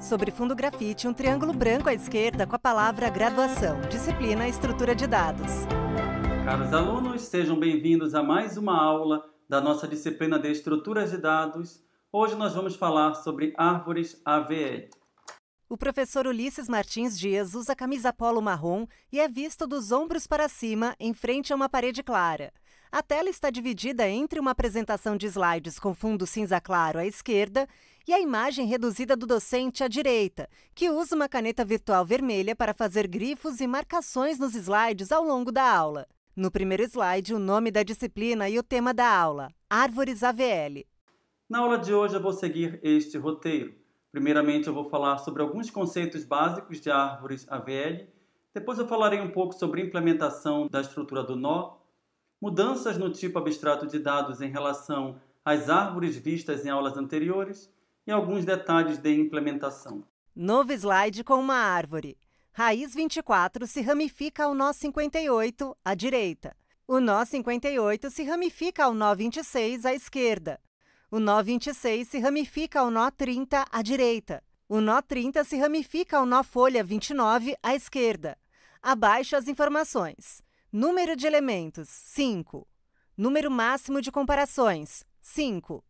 Sobre fundo grafite, um triângulo branco à esquerda com a palavra graduação, disciplina Estrutura de Dados. Caros alunos, sejam bem-vindos a mais uma aula da nossa disciplina de Estruturas de Dados. Hoje nós vamos falar sobre árvores AVL. O professor Ulisses Martins Dias usa camisa polo marrom e é visto dos ombros para cima, em frente a uma parede clara. A tela está dividida entre uma apresentação de slides com fundo cinza claro à esquerda e a imagem reduzida do docente à direita, que usa uma caneta virtual vermelha para fazer grifos e marcações nos slides ao longo da aula. No primeiro slide, o nome da disciplina e o tema da aula, Árvores AVL. Na aula de hoje eu vou seguir este roteiro. Primeiramente eu vou falar sobre alguns conceitos básicos de árvores AVL, depois eu falarei um pouco sobre implementação da estrutura do nó, mudanças no tipo abstrato de dados em relação às árvores vistas em aulas anteriores e alguns detalhes de implementação. Novo slide com uma árvore. Raiz 24 se ramifica ao nó 58, à direita. O nó 58 se ramifica ao nó 26, à esquerda. O nó 26 se ramifica ao nó 30, à direita. O nó 30 se ramifica ao nó folha 29, à esquerda. Abaixo as informações. Número de elementos, 5. Número máximo de comparações, 5.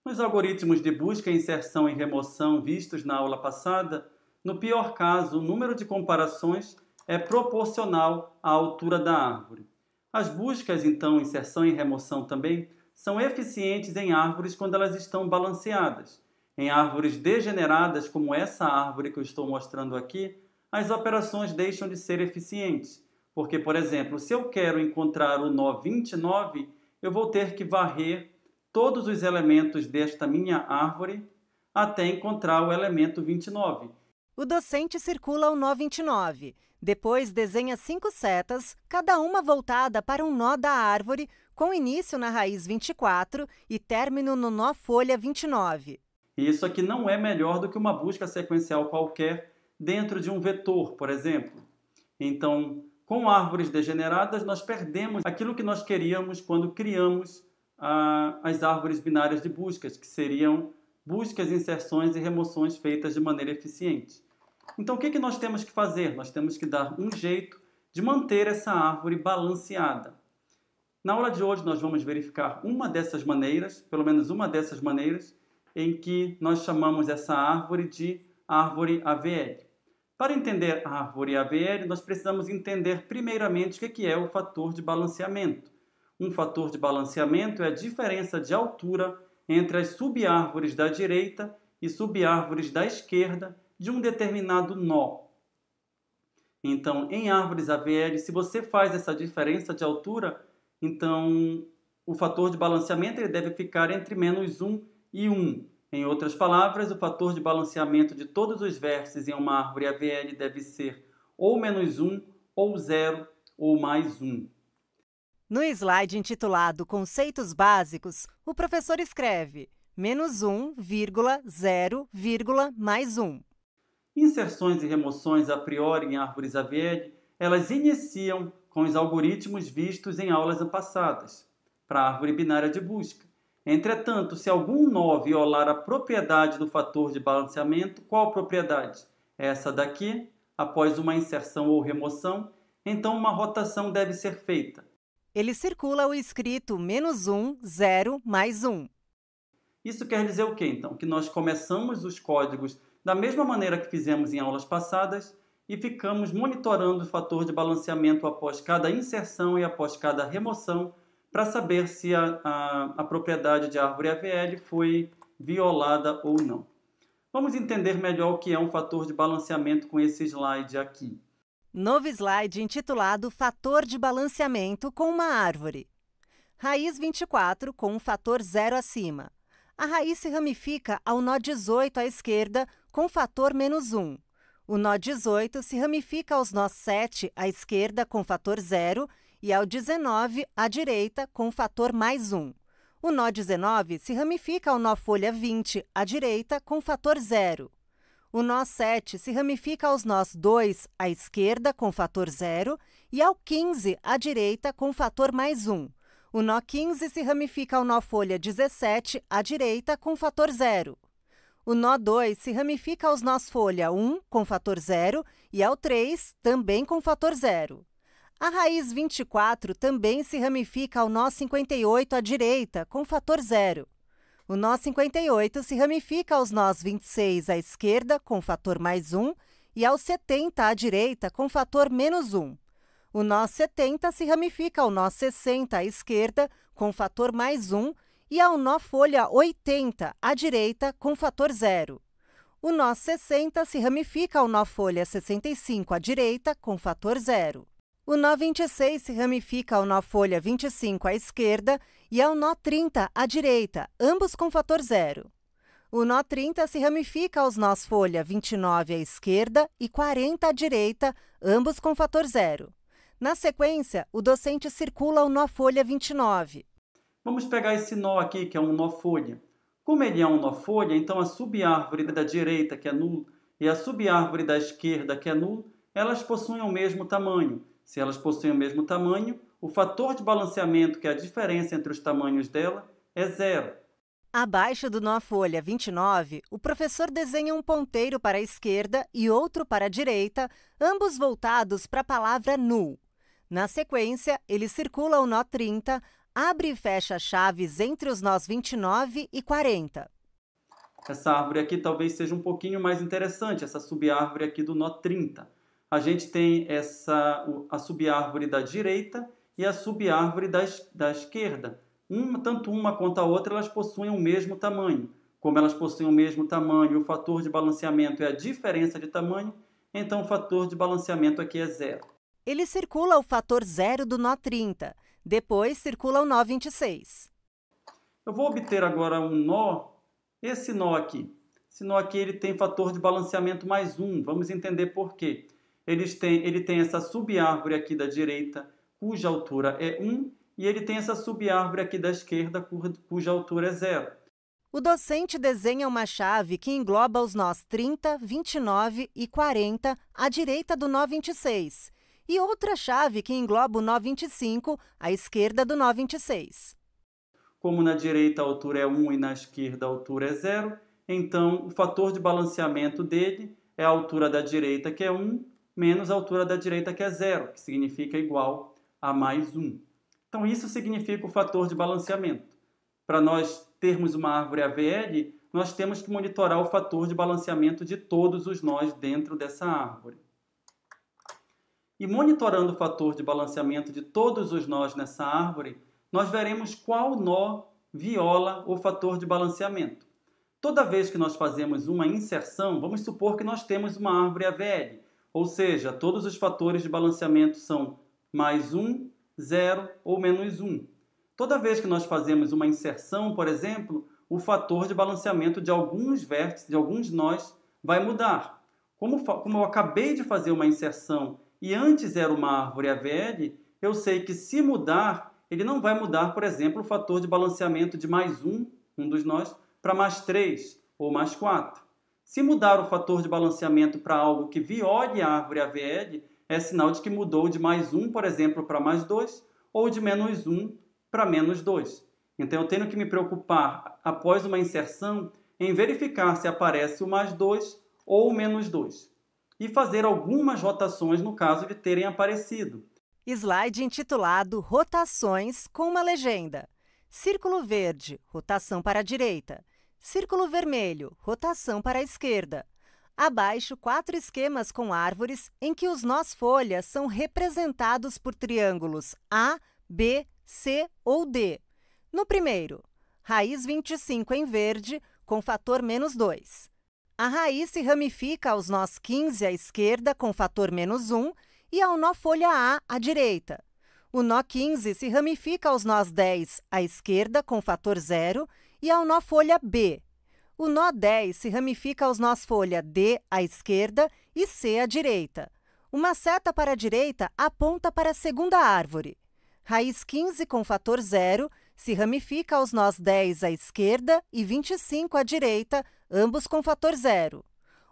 Nos algoritmos de busca, inserção e remoção vistos na aula passada, no pior caso, o número de comparações é proporcional à altura da árvore. As buscas, então, inserção e remoção também, são eficientes em árvores quando elas estão balanceadas. Em árvores degeneradas, como essa árvore que eu estou mostrando aqui, as operações deixam de ser eficientes. Porque, por exemplo, se eu quero encontrar o nó 29, eu vou ter que varrer todos os elementos desta minha árvore até encontrar o elemento 29. O docente circula o nó 29. Depois desenha 5 setas, cada uma voltada para um nó da árvore, com início na raiz 24 e término no nó folha 29. E isso aqui não é melhor do que uma busca sequencial qualquer dentro de um vetor, por exemplo. Então, com árvores degeneradas, nós perdemos aquilo que nós queríamos quando criamos as árvores binárias de buscas, que seriam buscas, inserções e remoções feitas de maneira eficiente. Então, o que nós temos que fazer? Nós temos que dar um jeito de manter essa árvore balanceada. Na aula de hoje, nós vamos verificar uma dessas maneiras, pelo menos uma dessas maneiras, em que nós chamamos essa árvore de árvore AVL. Para entender a árvore AVL, nós precisamos entender primeiramente o que é o fator de balanceamento. Um fator de balanceamento é a diferença de altura entre as subárvores da direita e subárvores da esquerda de um determinado nó. Então, em árvores AVL, se você faz essa diferença de altura, então o fator de balanceamento ele deve ficar entre -1 e 1. Em outras palavras, o fator de balanceamento de todos os vértices em uma árvore AVL deve ser ou -1, ou 0, ou +1. No slide intitulado Conceitos Básicos, o professor escreve -1, 0, +1. Inserções e remoções a priori em árvores AVL, elas iniciam com os algoritmos vistos em aulas passadas, para a árvore binária de busca. Entretanto, se algum nó violar a propriedade do fator de balanceamento, qual propriedade? Essa daqui, após uma inserção ou remoção, então uma rotação deve ser feita. Ele circula o escrito -1, 0, +1. Isso quer dizer o quê, então? Que nós começamos os códigos da mesma maneira que fizemos em aulas passadas e ficamos monitorando o fator de balanceamento após cada inserção e após cada remoção para saber se a propriedade de árvore AVL foi violada ou não. Vamos entender melhor o que é um fator de balanceamento com esse slide aqui. Novo slide intitulado Fator de Balanceamento com uma árvore. Raiz 24 com um fator 0 acima. A raiz se ramifica ao nó 18 à esquerda com fator -1. O nó 18 se ramifica aos nós 7 à esquerda com fator 0 e ao 19 à direita com fator +1. O nó 19 se ramifica ao nó folha 20 à direita com fator 0. O nó 7 se ramifica aos nós 2 à esquerda com fator 0 e ao 15 à direita com fator +1. O nó 15 se ramifica ao nó folha 17 à direita com fator 0. O nó 2 se ramifica aos nós folha 1 com fator 0 e ao 3 também com fator 0. A raiz 24 também se ramifica ao nó 58 à direita com fator 0. O nó 58 se ramifica aos nós 26 à esquerda com fator mais 1 e ao 70 à direita com fator menos 1. O nó 70 se ramifica ao nó 60 à esquerda com fator mais 1 e ao nó folha 80 à direita com fator 0. O nó 60 se ramifica ao nó folha 65 à direita com fator 0. O nó 26 se ramifica ao nó folha 25 à esquerda e ao nó 30 à direita, ambos com fator 0. O nó 30 se ramifica aos nós folha 29 à esquerda e 40 à direita, ambos com fator 0. Na sequência, o docente circula o nó folha 29. Vamos pegar esse nó aqui, que é um nó folha. Como ele é um nó folha, então a subárvore da direita, que é nulo, e a subárvore da esquerda, que é nulo, elas possuem o mesmo tamanho. Se elas possuem o mesmo tamanho, o fator de balanceamento, que é a diferença entre os tamanhos dela, é 0. Abaixo do nó folha 29, o professor desenha um ponteiro para a esquerda e outro para a direita, ambos voltados para a palavra null. Na sequência, ele circula o nó 30, abre e fecha chaves entre os nós 29 e 40. Essa árvore aqui talvez seja um pouquinho mais interessante, essa subárvore aqui do nó 30. A gente tem a subárvore da direita e a subárvore da esquerda. Tanto uma quanto a outra, elas possuem o mesmo tamanho. Como elas possuem o mesmo tamanho, o fator de balanceamento é a diferença de tamanho, então o fator de balanceamento aqui é 0. Ele circula o fator 0 do nó 30, depois circula o nó 26. Eu vou obter agora um nó, esse nó aqui. Esse nó aqui ele tem fator de balanceamento mais 1, vamos entender por quê. Ele tem essa subárvore aqui da direita, cuja altura é 1, e ele tem essa subárvore aqui da esquerda, cuja altura é 0. O docente desenha uma chave que engloba os nós 30, 29 e 40 à direita do nó 26, e outra chave que engloba o nó 25 à esquerda do nó 26. Como na direita a altura é 1 e na esquerda a altura é 0, então o fator de balanceamento dele é a altura da direita, que é 1, menos a altura da direita, que é 0, que significa igual a mais 1. Então, isso significa o fator de balanceamento. Para nós termos uma árvore AVL, nós temos que monitorar o fator de balanceamento de todos os nós dentro dessa árvore. E monitorando o fator de balanceamento de todos os nós nessa árvore, nós veremos qual nó viola o fator de balanceamento. Toda vez que nós fazemos uma inserção, vamos supor que nós temos uma árvore AVL, ou seja, todos os fatores de balanceamento são mais 1, 0 ou menos 1. Toda vez que nós fazemos uma inserção, por exemplo, o fator de balanceamento de alguns vértices, de alguns nós, vai mudar. Como eu acabei de fazer uma inserção e antes era uma árvore AVL, eu sei que se mudar, ele não vai mudar, por exemplo, o fator de balanceamento de mais 1, um dos nós, para mais 3 ou mais 4. Se mudar o fator de balanceamento para algo que viole a árvore AVL, é sinal de que mudou de mais 1, por exemplo, para mais 2, ou de menos 1 para menos 2. Então, eu tenho que me preocupar, após uma inserção, em verificar se aparece o mais 2 ou o menos 2. E fazer algumas rotações no caso de terem aparecido. Slide intitulado Rotações, com uma legenda. Círculo verde, rotação para a direita. Círculo vermelho, rotação para a esquerda. Abaixo, 4 esquemas com árvores em que os nós folhas são representados por triângulos A, B, C ou D. No primeiro, raiz 25 em verde, com fator menos 2. A raiz se ramifica aos nós 15 à esquerda, com fator menos 1, e ao nó folha A à direita. O nó 15 se ramifica aos nós 10 à esquerda, com fator 0, e ao nó folha B. O nó 10 se ramifica aos nós folha D à esquerda e C à direita. Uma seta para a direita aponta para a segunda árvore. Raiz 15 com fator 0 se ramifica aos nós 10 à esquerda e 25 à direita, ambos com fator 0.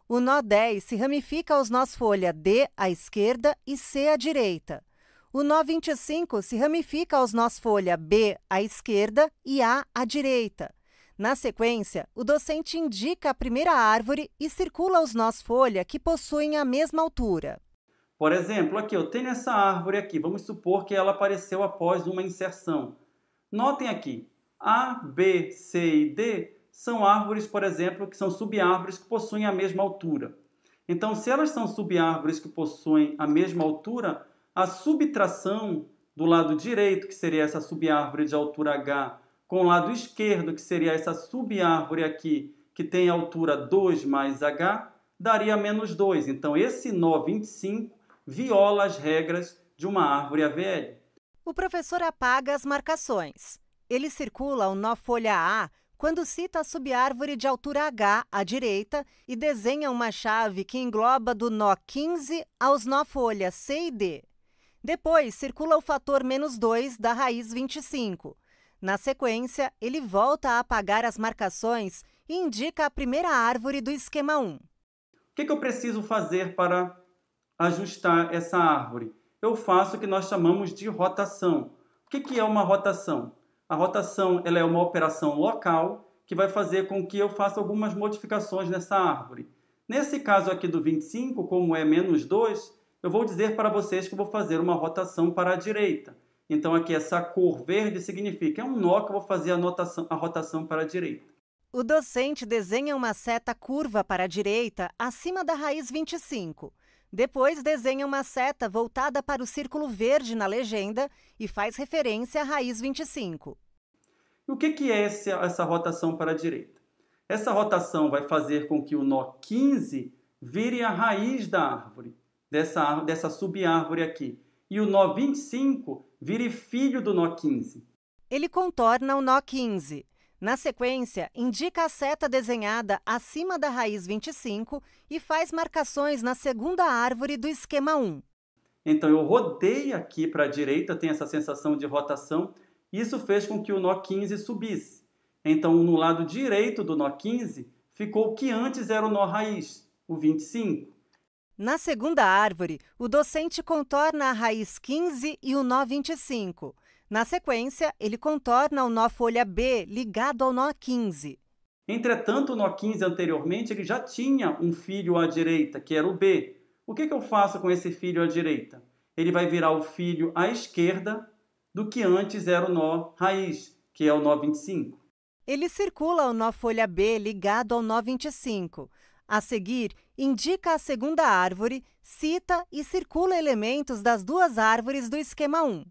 O nó 10 se ramifica aos nós folha D à esquerda e C à direita. O nó 25 se ramifica aos nós folha B à esquerda e A à direita. Na sequência, o docente indica a primeira árvore e circula os nós folha que possuem a mesma altura. Por exemplo, aqui eu tenho essa árvore aqui. Vamos supor que ela apareceu após uma inserção. Notem aqui, A, B, C e D são árvores, por exemplo, que são subárvores que possuem a mesma altura. Então, se elas são subárvores que possuem a mesma altura, a subtração do lado direito, que seria essa subárvore de altura H, com o lado esquerdo, que seria essa subárvore aqui, que tem altura 2 mais H, daria menos 2. Então, esse nó 25 viola as regras de uma árvore AVL. O professor apaga as marcações. Ele circula o nó folha A quando cita a subárvore de altura H à direita e desenha uma chave que engloba do nó 15 aos nó folha C e D. Depois, circula o fator menos 2 da raiz 25. Na sequência, ele volta a apagar as marcações e indica a primeira árvore do esquema 1. O que eu preciso fazer para ajustar essa árvore? Eu faço o que nós chamamos de rotação. O que é uma rotação? A rotação ela é uma operação local que vai fazer com que eu faça algumas modificações nessa árvore. Nesse caso aqui do 25, como é menos 2, eu vou dizer para vocês que eu vou fazer uma rotação para a direita. Então aqui essa cor verde significa é um nó que eu vou fazer a rotação para a direita. O docente desenha uma seta curva para a direita acima da raiz 25. Depois desenha uma seta voltada para o círculo verde na legenda e faz referência à raiz 25. E o que é essa rotação para a direita? Essa rotação vai fazer com que o nó 15 vire a raiz da árvore, dessa subárvore aqui. E o nó 25 vire filho do nó 15. Ele contorna o nó 15. Na sequência, indica a seta desenhada acima da raiz 25 e faz marcações na segunda árvore do esquema 1. Então, eu rodei aqui para a direita, tem essa sensação de rotação. Isso fez com que o nó 15 subisse. Então, no lado direito do nó 15, ficou o que antes era o nó raiz, o 25. Na segunda árvore, o docente contorna a raiz 15 e o nó 25. Na sequência, ele contorna o nó folha B ligado ao nó 15. Entretanto, o nó 15 anteriormente ele já tinha um filho à direita, que era o B. O que eu faço com esse filho à direita? Ele vai virar o filho à esquerda do que antes era o nó raiz, que é o nó 25. Ele circula o nó folha B ligado ao nó 25. A seguir, indica a segunda árvore, cita e circula elementos das duas árvores do esquema 1.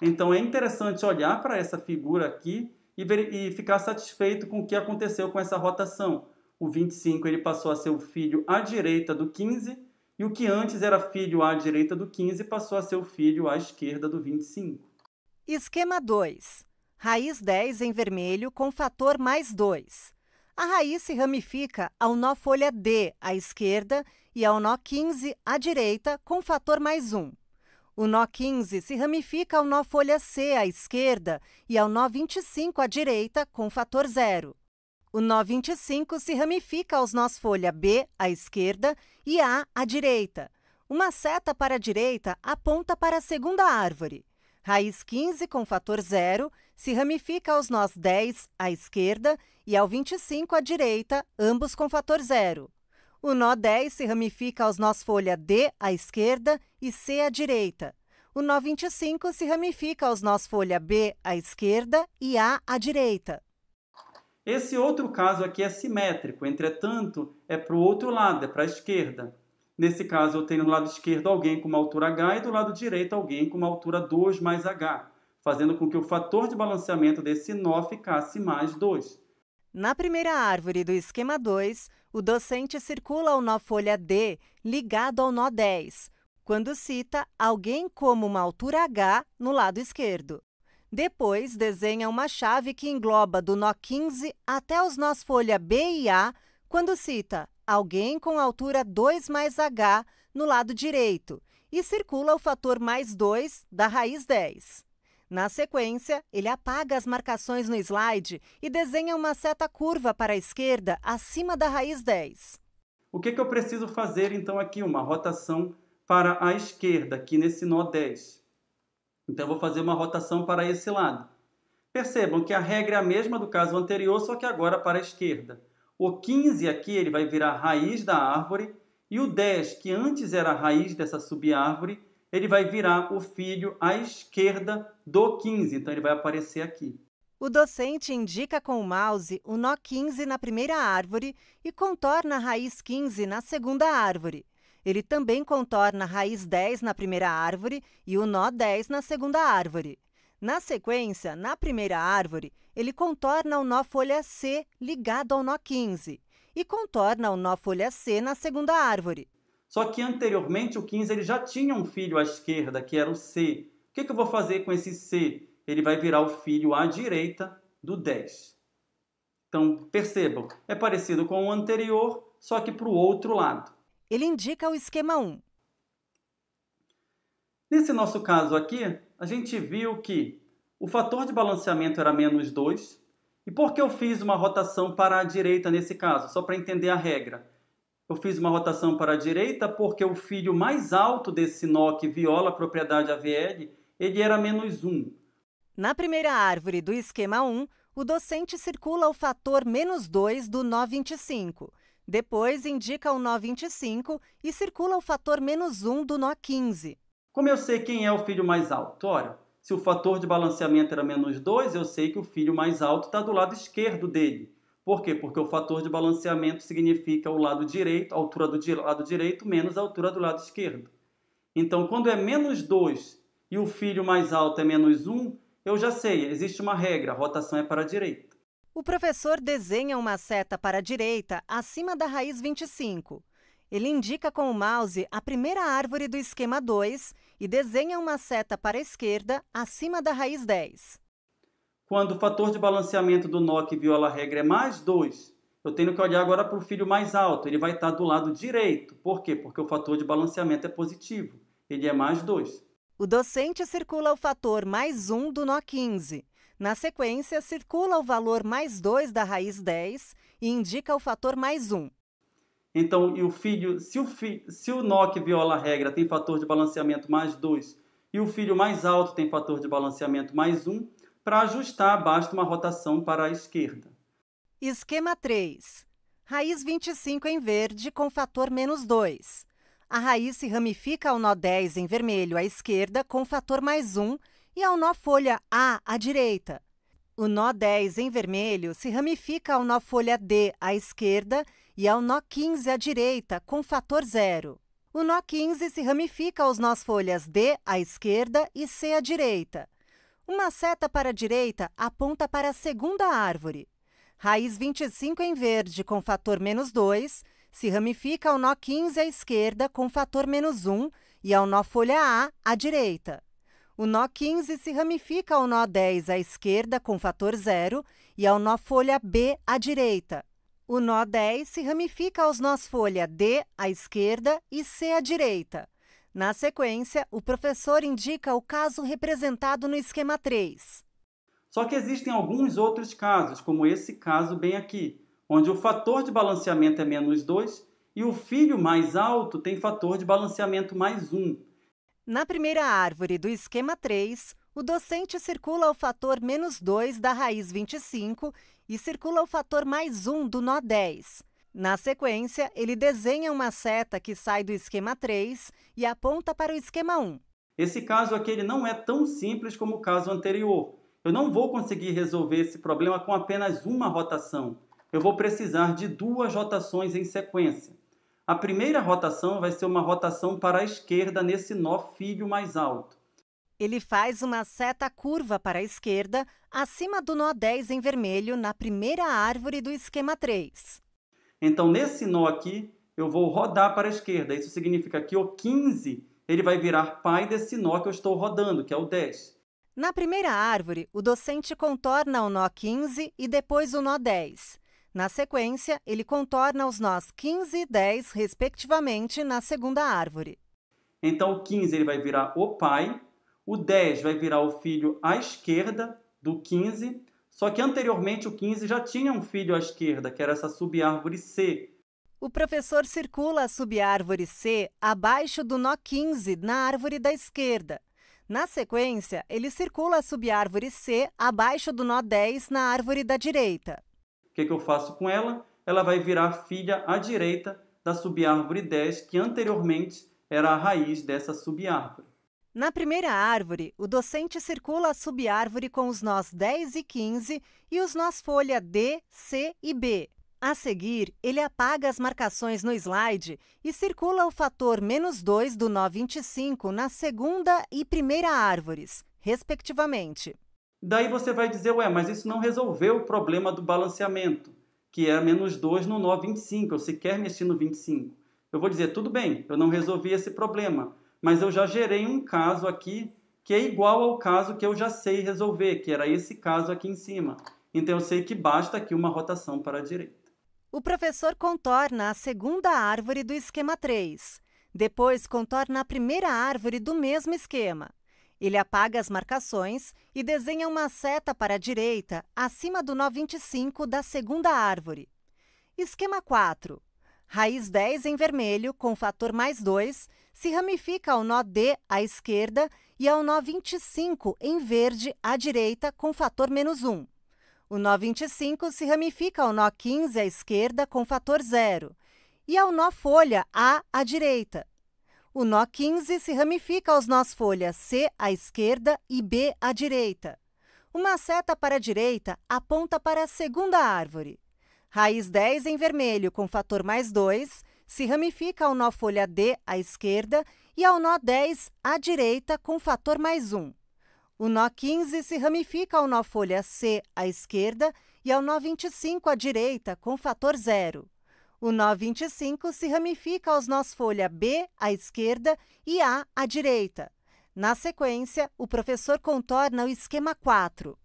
Então, é interessante olhar para essa figura aqui e ficar satisfeito com o que aconteceu com essa rotação. O 25 ele passou a ser o filho à direita do 15, e o que antes era filho à direita do 15 passou a ser o filho à esquerda do 25. Esquema 2. Raiz 10 em vermelho com fator mais 2. A raiz se ramifica ao nó folha D à esquerda e ao nó 15 à direita com fator mais 1. O nó 15 se ramifica ao nó folha C à esquerda e ao nó 25 à direita com fator 0. O nó 25 se ramifica aos nós folha B à esquerda e A à direita. Uma seta para a direita aponta para a segunda árvore. Raiz 15 com fator 0 se ramifica aos nós 10 à esquerda e ao 25 à direita, ambos com fator 0. O nó 10 se ramifica aos nós folha D à esquerda e C à direita. O nó 25 se ramifica aos nós folha B à esquerda e A à direita. Esse outro caso aqui é simétrico, entretanto, é para o outro lado, é para a esquerda. Nesse caso, eu tenho no lado esquerdo alguém com uma altura H e do lado direito alguém com uma altura 2 mais H, fazendo com que o fator de balanceamento desse nó ficasse mais 2. Na primeira árvore do esquema 2, o docente circula o nó folha D ligado ao nó 10, quando cita alguém como uma altura H no lado esquerdo. Depois, desenha uma chave que engloba do nó 15 até os nós folha B e A, quando cita alguém com altura 2 mais H no lado direito, e circula o fator mais 2 da raiz 10. Na sequência, ele apaga as marcações no slide e desenha uma seta curva para a esquerda acima da raiz 10. O que eu preciso fazer, então, aqui? Uma rotação para a esquerda, aqui nesse nó 10. Então, eu vou fazer uma rotação para esse lado. Percebam que a regra é a mesma do caso anterior, só que agora para a esquerda. O 15 aqui ele vai virar a raiz da árvore e o 10, que antes era a raiz dessa subárvore, ele vai virar o filho à esquerda do 15, então ele vai aparecer aqui. O docente indica com o mouse o nó 15 na primeira árvore e contorna a raiz 15 na segunda árvore. Ele também contorna a raiz 10 na primeira árvore e o nó 10 na segunda árvore. Na sequência, na primeira árvore, ele contorna o nó folha C ligado ao nó 15 e contorna o nó folha C na segunda árvore. Só que anteriormente o 15 ele já tinha um filho à esquerda, que era o C. O que eu vou fazer com esse C? Ele vai virar o filho à direita do 10. Então, percebam, é parecido com o anterior, só que para o outro lado. Ele indica o esquema 1. Nesse nosso caso aqui, a gente viu que o fator de balanceamento era menos 2. E por que eu fiz uma rotação para a direita nesse caso? Só para entender a regra. Eu fiz uma rotação para a direita porque o filho mais alto desse nó que viola a propriedade AVL, ele era menos 1. Na primeira árvore do esquema 1, o docente circula o fator menos 2 do nó 25. Depois indica o nó 25 e circula o fator menos 1 do nó 15. Como eu sei quem é o filho mais alto? Ora, se o fator de balanceamento era menos 2, eu sei que o filho mais alto está do lado esquerdo dele. Por quê? Porque o fator de balanceamento significa o lado direito, a altura do lado direito menos a altura do lado esquerdo. Então, quando é menos 2 e o filho mais alto é menos 1, eu já sei, existe uma regra, a rotação é para a direita. O professor desenha uma seta para a direita acima da raiz 25. Ele indica com o mouse a primeira árvore do esquema 2 e desenha uma seta para a esquerda acima da raiz 10. Quando o fator de balanceamento do nó que viola a regra é mais 2, eu tenho que olhar agora para o filho mais alto. Ele vai estar do lado direito. Por quê? Porque o fator de balanceamento é positivo. Ele é mais 2. O docente circula o fator mais 1 do nó 15. Na sequência, circula o valor mais 2 da raiz 10 e indica o fator mais 1. Então, e o filho, se o nó que viola a regra tem fator de balanceamento mais 2 e o filho mais alto tem fator de balanceamento mais 1, para ajustar, basta uma rotação para a esquerda. Esquema 3. Raiz 25 em verde com fator menos 2. A raiz se ramifica ao nó 10 em vermelho à esquerda com fator mais 1 e ao nó folha A à direita. O nó 10 em vermelho se ramifica ao nó folha D à esquerda e ao nó 15 à direita com fator 0. O nó 15 se ramifica aos nós folhas D à esquerda e C à direita. Uma seta para a direita aponta para a segunda árvore. Raiz 25 em verde com fator menos 2 se ramifica ao nó 15 à esquerda com fator menos 1 e ao nó folha A à direita. O nó 15 se ramifica ao nó 10 à esquerda com fator 0 e ao nó folha B à direita. O nó 10 se ramifica aos nós folha D à esquerda e C à direita. Na sequência, o professor indica o caso representado no esquema 3. Só que existem alguns outros casos, como esse caso bem aqui, onde o fator de balanceamento é menos 2 e o filho mais alto tem fator de balanceamento mais 1. Na primeira árvore do esquema 3, o docente circula o fator menos 2 da raiz 25 e circula o fator mais 1 do nó 10. Na sequência, ele desenha uma seta que sai do esquema 3 e aponta para o esquema 1. Esse caso aqui ele não é tão simples como o caso anterior. Eu não vou conseguir resolver esse problema com apenas uma rotação. Eu vou precisar de 2 rotações em sequência. A primeira rotação vai ser uma rotação para a esquerda nesse nó filho mais alto. Ele faz uma seta curva para a esquerda acima do nó 10 em vermelho na primeira árvore do esquema 3. Então, nesse nó aqui, eu vou rodar para a esquerda. Isso significa que o 15 ele vai virar pai desse nó que eu estou rodando, que é o 10. Na primeira árvore, o docente contorna o nó 15 e depois o nó 10. Na sequência, ele contorna os nós 15 e 10, respectivamente, na segunda árvore. Então, o 15 ele vai virar o pai, o 10 vai virar o filho à esquerda do 15, só que anteriormente o 15 já tinha um filho à esquerda, que era essa subárvore C. O professor circula a subárvore C abaixo do nó 15 na árvore da esquerda. Na sequência, ele circula a subárvore C abaixo do nó 10 na árvore da direita. O que eu faço com ela? Ela vai virar filha à direita da subárvore 10, que anteriormente era a raiz dessa subárvore. Na primeira árvore, o docente circula a subárvore com os nós 10 e 15 e os nós folha D, C e B. A seguir, ele apaga as marcações no slide e circula o fator -2 do nó 25 na segunda e primeira árvores, respectivamente. Daí você vai dizer, ué, mas isso não resolveu o problema do balanceamento, que é -2 no nó 25, eu sequer mexi no 25. Eu vou dizer, tudo bem, eu não resolvi esse problema, mas eu já gerei um caso aqui que é igual ao caso que eu já sei resolver, que era esse caso aqui em cima. Então eu sei que basta aqui uma rotação para a direita. O professor contorna a segunda árvore do esquema 3. Depois, contorna a primeira árvore do mesmo esquema. Ele apaga as marcações e desenha uma seta para a direita, acima do nó 25 da segunda árvore. Esquema 4. Raiz 10 em vermelho, com fator +2, se ramifica ao nó D à esquerda e ao nó 25 em verde à direita, com fator -1. O nó 25 se ramifica ao nó 15 à esquerda com fator 0 e ao nó folha A à direita. O nó 15 se ramifica aos nós folha C à esquerda e B à direita. Uma seta para a direita aponta para a segunda árvore. Raiz 10 em vermelho com fator +2 se ramifica ao nó folha D à esquerda e ao nó 10 à direita com fator +1. O nó 15 se ramifica ao nó folha C à esquerda e ao nó 25 à direita com fator 0. O nó 25 se ramifica aos nós folha B à esquerda e A à direita. Na sequência, o professor contorna o esquema 4.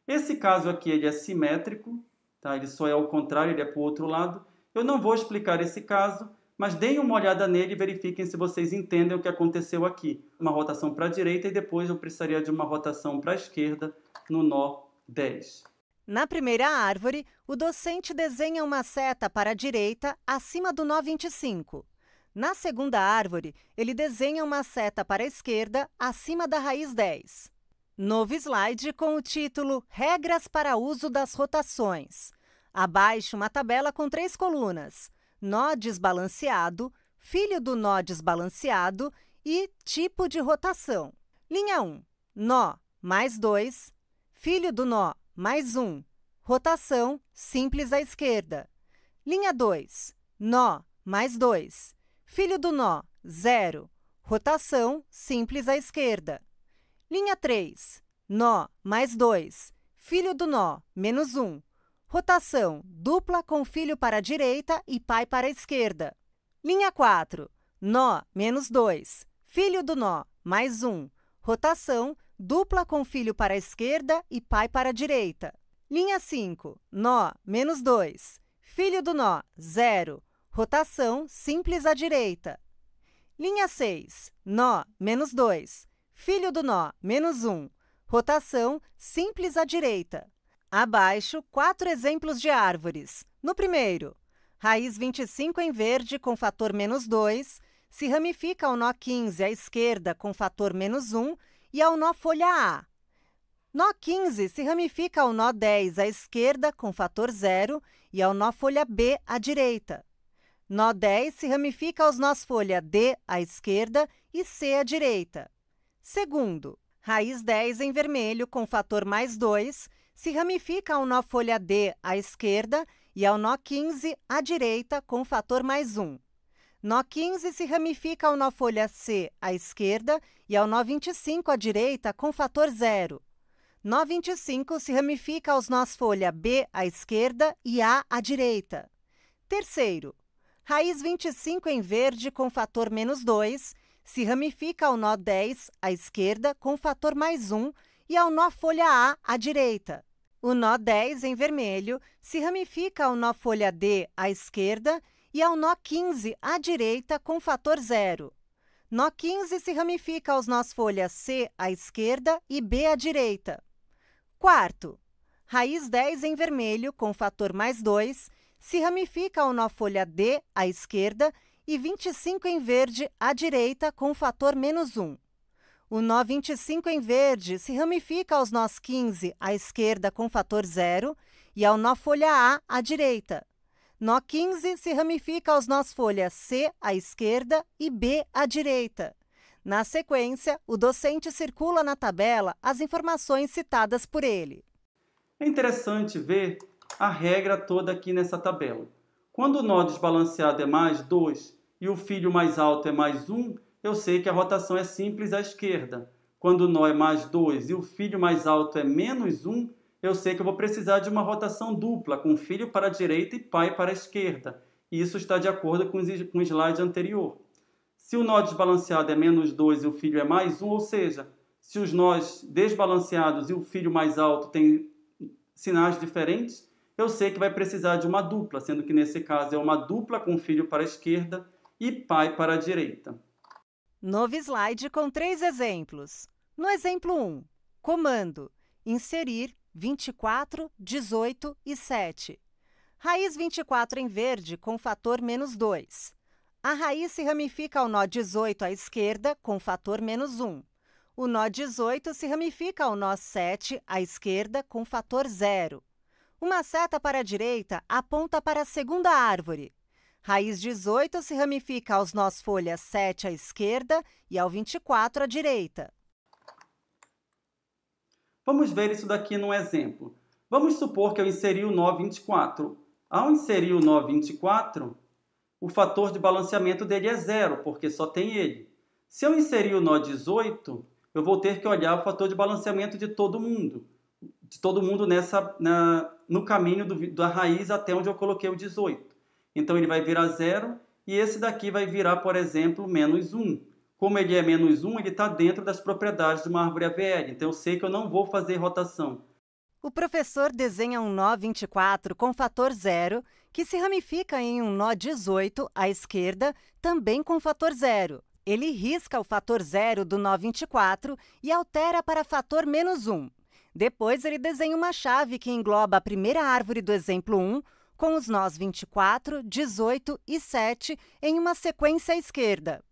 Esse caso aqui ele é simétrico, tá? Ele só é ao contrário, ele é para o outro lado. Eu não vou explicar esse caso, mas deem uma olhada nele e verifiquem se vocês entendem o que aconteceu aqui. Uma rotação para a direita e depois eu precisaria de uma rotação para a esquerda no nó 10. Na primeira árvore, o docente desenha uma seta para a direita acima do nó 25. Na segunda árvore, ele desenha uma seta para a esquerda acima da raiz 10. Novo slide com o título Regras para uso das rotações. Abaixo, uma tabela com 3 colunas. Nó desbalanceado, filho do nó desbalanceado e tipo de rotação. Linha 1, nó +2, filho do nó +1, rotação simples à esquerda. Linha 2, nó +2, filho do nó 0, rotação simples à esquerda. Linha 3, nó +2, filho do nó -1, rotação dupla com filho para a direita e pai para a esquerda. Linha 4, nó -2, filho do nó +1, rotação dupla com filho para a esquerda e pai para a direita. Linha 5, nó -2, filho do nó 0, rotação simples à direita. Linha 6, nó -2, filho do nó -1, rotação simples à direita. Abaixo, 4 exemplos de árvores. No primeiro, raiz 25 em verde com fator -2, se ramifica ao nó 15 à esquerda com fator -1 e ao nó folha A. Nó 15 se ramifica ao nó 10 à esquerda com fator 0 e ao nó folha B à direita. Nó 10 se ramifica aos nós folha D à esquerda e C à direita. Segundo, raiz 10 em vermelho com fator +2, se ramifica ao nó folha D à esquerda e ao nó 15 à direita com fator +1. Nó 15 se ramifica ao nó folha C à esquerda e ao nó 25 à direita com fator 0. Nó 25 se ramifica aos nós folha B à esquerda e A à direita. Terceiro, raiz 25 em verde com fator -2, se ramifica ao nó 10 à esquerda com fator +1 e ao nó folha A à direita. O nó 10 em vermelho se ramifica ao nó folha D à esquerda e ao nó 15 à direita com fator 0. Nó 15 se ramifica aos nós folha C à esquerda e B à direita. Quarto, raiz 10 em vermelho com fator +2 se ramifica ao nó folha D à esquerda e 25 em verde à direita com fator -1. O nó 25 em verde se ramifica aos nós 15 à esquerda com fator 0 e ao nó folha A à direita. Nó 15 se ramifica aos nós folha C à esquerda e B à direita. Na sequência, o docente circula na tabela as informações citadas por ele. É interessante ver a regra toda aqui nessa tabela. Quando o nó desbalanceado é mais 2 e o filho mais alto é mais 1, eu sei que a rotação é simples à esquerda. Quando o nó é mais 2 e o filho mais alto é menos 1, eu sei que eu vou precisar de uma rotação dupla, com filho para a direita e pai para a esquerda. E isso está de acordo com o slide anterior. Se o nó desbalanceado é menos 2 e o filho é mais 1, ou seja, se os nós desbalanceados e o filho mais alto têm sinais diferentes, eu sei que vai precisar de uma dupla, sendo que nesse caso é uma dupla com filho para a esquerda e pai para a direita. Novo slide com 3 exemplos. No exemplo 1, comando inserir 24, 18 e 7. Raiz 24 em verde com fator menos 2. A raiz se ramifica ao nó 18 à esquerda com fator menos 1. O nó 18 se ramifica ao nó 7 à esquerda com fator 0. Uma seta para a direita aponta para a segunda árvore. Raiz 18 se ramifica aos nós folha 7 à esquerda e ao 24 à direita. Vamos ver isso daqui num exemplo. Vamos supor que eu inseri o nó 24. Ao inserir o nó 24, o fator de balanceamento dele é 0, porque só tem ele. Se eu inserir o nó 18, eu vou ter que olhar o fator de balanceamento de todo mundo. No caminho da raiz até onde eu coloquei o 18. Então, ele vai virar 0 e esse daqui vai virar, por exemplo, menos 1. Como ele é menos 1, ele está dentro das propriedades de uma árvore AVL. Então, eu sei que eu não vou fazer rotação. O professor desenha um nó 24 com fator 0, que se ramifica em um nó 18 à esquerda, também com fator 0. Ele risca o fator 0 do nó 24 e altera para fator menos 1. Depois, ele desenha uma chave que engloba a primeira árvore do exemplo 1, com os nós 24, 18 e 7 em uma sequência à esquerda.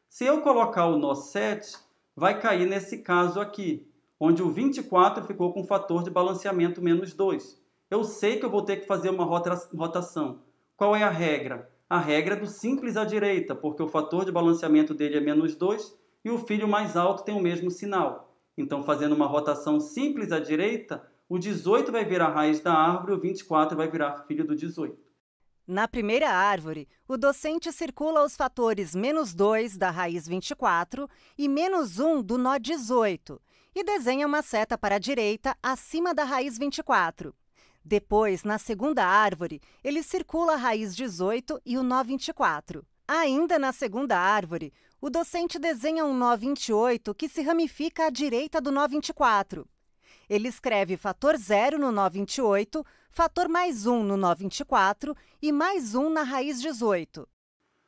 Se eu colocar o nó 7, vai cair nesse caso aqui, onde o 24 ficou com fator de balanceamento menos 2. Eu sei que eu vou ter que fazer uma rotação. Qual é a regra? A regra é do simples à direita, porque o fator de balanceamento dele é menos 2 e o filho mais alto tem o mesmo sinal. Então, fazendo uma rotação simples à direita, o 18 vai virar a raiz da árvore e o 24 vai virar filho do 18. Na primeira árvore, o docente circula os fatores menos 2 da raiz 24 e menos 1 do nó 18 e desenha uma seta para a direita acima da raiz 24. Depois, na segunda árvore, ele circula a raiz 18 e o nó 24. Ainda na segunda árvore, o docente desenha um nó 28 que se ramifica à direita do nó 24. Ele escreve fator 0 no nó 28, fator mais 1 no nó 24 e mais 1 na raiz 18.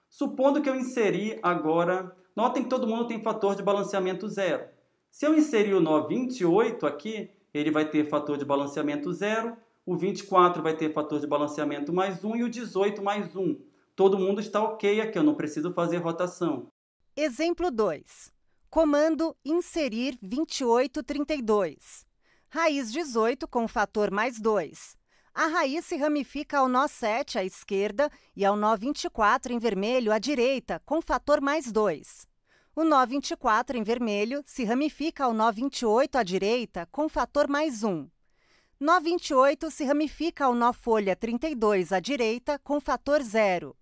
Supondo que eu inseri agora... Notem que todo mundo tem fator de balanceamento 0. Se eu inserir o nó 28 aqui, ele vai ter fator de balanceamento 0, o 24 vai ter fator de balanceamento mais 1 e o 18 mais 1. Todo mundo está ok aqui, eu não preciso fazer rotação. Exemplo 2. Comando inserir 2832. Raiz 18 com fator mais 2. A raiz se ramifica ao nó 7 à esquerda e ao nó 24 em vermelho à direita, com fator mais 2. O nó 24 em vermelho se ramifica ao nó 28 à direita, com fator mais 1. Nó 28 se ramifica ao nó folha 32 à direita, com fator 0.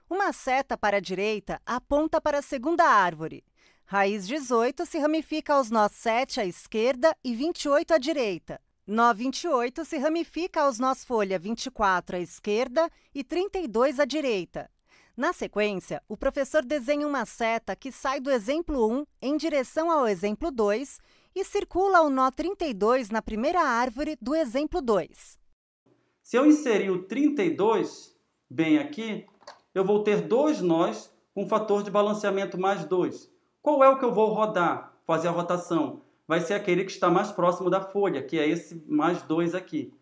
Uma seta para a direita aponta para a segunda árvore. Raiz 18 se ramifica aos nós 7 à esquerda e 28 à direita. Nó 28 se ramifica aos nós folha 24 à esquerda e 32 à direita. Na sequência, o professor desenha uma seta que sai do exemplo 1 em direção ao exemplo 2 e circula o nó 32 na primeira árvore do exemplo 2. Se eu inserir o 32 bem aqui, eu vou ter dois nós com fator de balanceamento mais 2. Qual é o que eu vou rodar, fazer a rotação? Vai ser aquele que está mais próximo da folha, que é esse mais 2 aqui.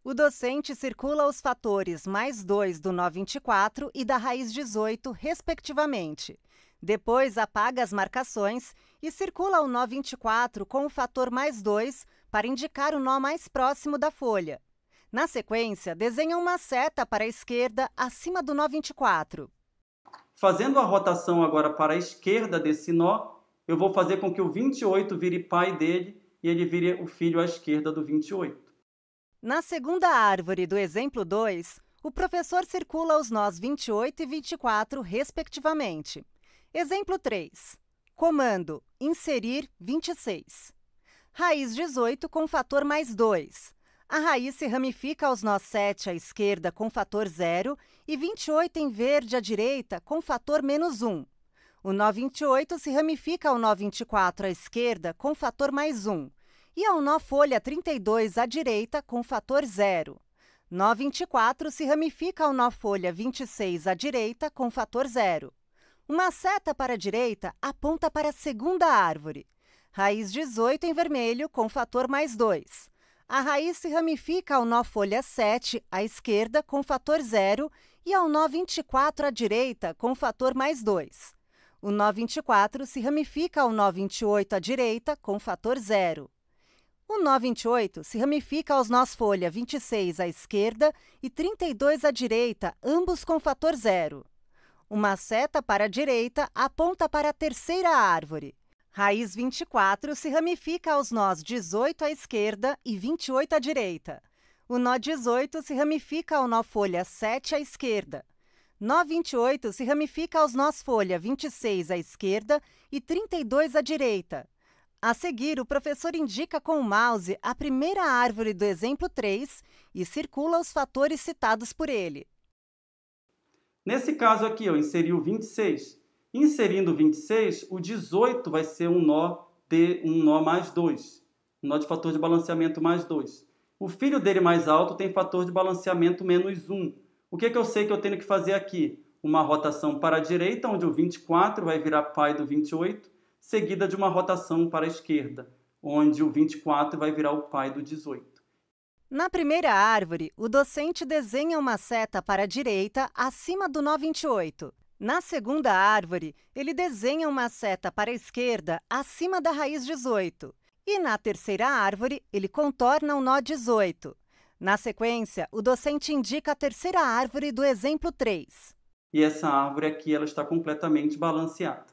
O docente circula os fatores mais 2 do nó 24 e da raiz 18, respectivamente. Depois, apaga as marcações e circula o nó 24 com o fator mais 2 para indicar o nó mais próximo da folha. Na sequência, desenha uma seta para a esquerda acima do nó 24. Fazendo a rotação agora para a esquerda desse nó, eu vou fazer com que o 28 vire pai dele e ele vire o filho à esquerda do 28. Na segunda árvore do exemplo 2, o professor circula os nós 28 e 24, respectivamente. Exemplo 3. Comando: inserir 26. Raiz 18 com fator mais 2. A raiz se ramifica aos nós 7 à esquerda com fator 0 e 28 em verde à direita com fator menos 1. O nó 28 se ramifica ao nó 24 à esquerda com fator mais 1 e ao nó folha 32 à direita com fator 0. Nó 24 se ramifica ao nó folha 26 à direita com fator 0. Uma seta para a direita aponta para a segunda árvore. Raiz 18 em vermelho com fator mais 2. A raiz se ramifica ao nó folha 7 à esquerda com fator 0 e ao nó 24 à direita com fator mais 2. O nó 24 se ramifica ao nó 28 à direita com fator 0. O nó 28 se ramifica aos nós folha 26 à esquerda e 32 à direita, ambos com fator 0. Uma seta para a direita aponta para a terceira árvore. Raiz 24 se ramifica aos nós 18 à esquerda e 28 à direita. O nó 18 se ramifica ao nó folha 7 à esquerda. Nó 28 se ramifica aos nós folha 26 à esquerda e 32 à direita. A seguir, o professor indica com o mouse a primeira árvore do exemplo 3 e circula os fatores citados por ele. Nesse caso aqui, eu inseri o 26. Inserindo o 26, o 18 vai ser um nó mais 2. Um nó de fator de balanceamento mais 2. O filho dele mais alto tem fator de balanceamento menos 1. O que eu sei que eu tenho que fazer aqui? Uma rotação para a direita, onde o 24 vai virar pai do 28, seguida de uma rotação para a esquerda, onde o 24 vai virar o pai do 18. Na primeira árvore, o docente desenha uma seta para a direita acima do nó 28. Na segunda árvore, ele desenha uma seta para a esquerda acima da raiz 18. E na terceira árvore, ele contorna o nó 18. Na sequência, o docente indica a terceira árvore do exemplo 3. E essa árvore aqui ela está completamente balanceada.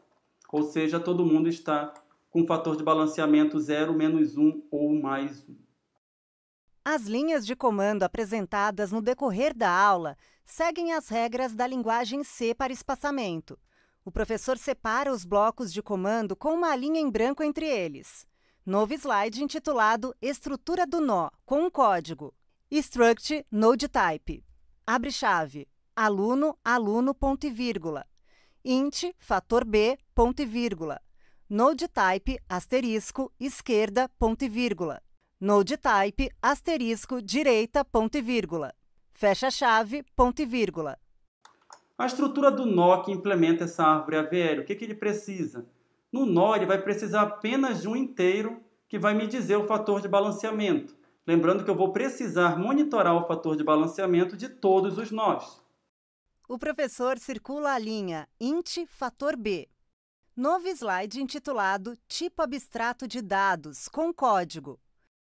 Ou seja, todo mundo está com fator de balanceamento 0, menos 1 ou mais 1. As linhas de comando apresentadas no decorrer da aula seguem as regras da linguagem C para espaçamento. O professor separa os blocos de comando com uma linha em branco entre eles. Novo slide intitulado Estrutura do nó, com um código. Struct Node Type. Abre chave. Aluno, aluno, ponto e vírgula. Int, fator B, ponto e vírgula. Node Type, asterisco, esquerda, ponto e vírgula. Node Type, asterisco, direita, ponto e vírgula. Fecha chave, ponto e vírgula. A estrutura do nó que implementa essa árvore AVL, o que ele precisa? No nó, ele vai precisar apenas de um inteiro que vai me dizer o fator de balanceamento. Lembrando que eu vou precisar monitorar o fator de balanceamento de todos os nós. O professor circula a linha int fator B. Novo slide intitulado Tipo abstrato de dados, com código.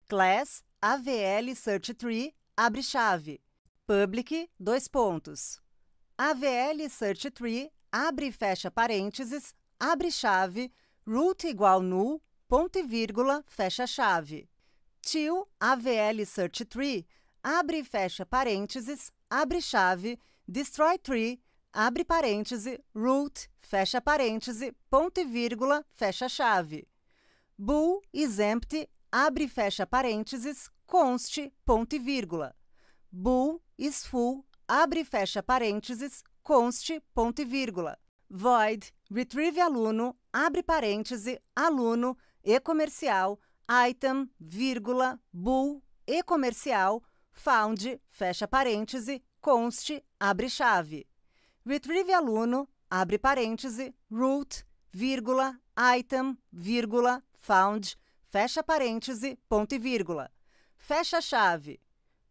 Class AVL Search Tree, abre chave. Public, dois pontos. AVL Search Tree, abre e fecha parênteses, abre chave, root igual null, ponto e vírgula, fecha chave. Till AVL Search Tree, abre e fecha parênteses, abre chave, destroy tree, abre parêntese, root, fecha parêntese, ponto e vírgula, fecha chave. Bool is empty, abre e fecha parênteses, const, ponto e vírgula. Bool is full, abre e fecha parênteses, const, ponto e vírgula. Void, retrieve aluno, abre parêntese, aluno, e comercial, item, vírgula, bool, e comercial, found, fecha parêntese, const, abre chave. Retrieve aluno, abre parêntese, root, vírgula, item, vírgula, found, fecha parêntese, ponto e vírgula. Fecha chave.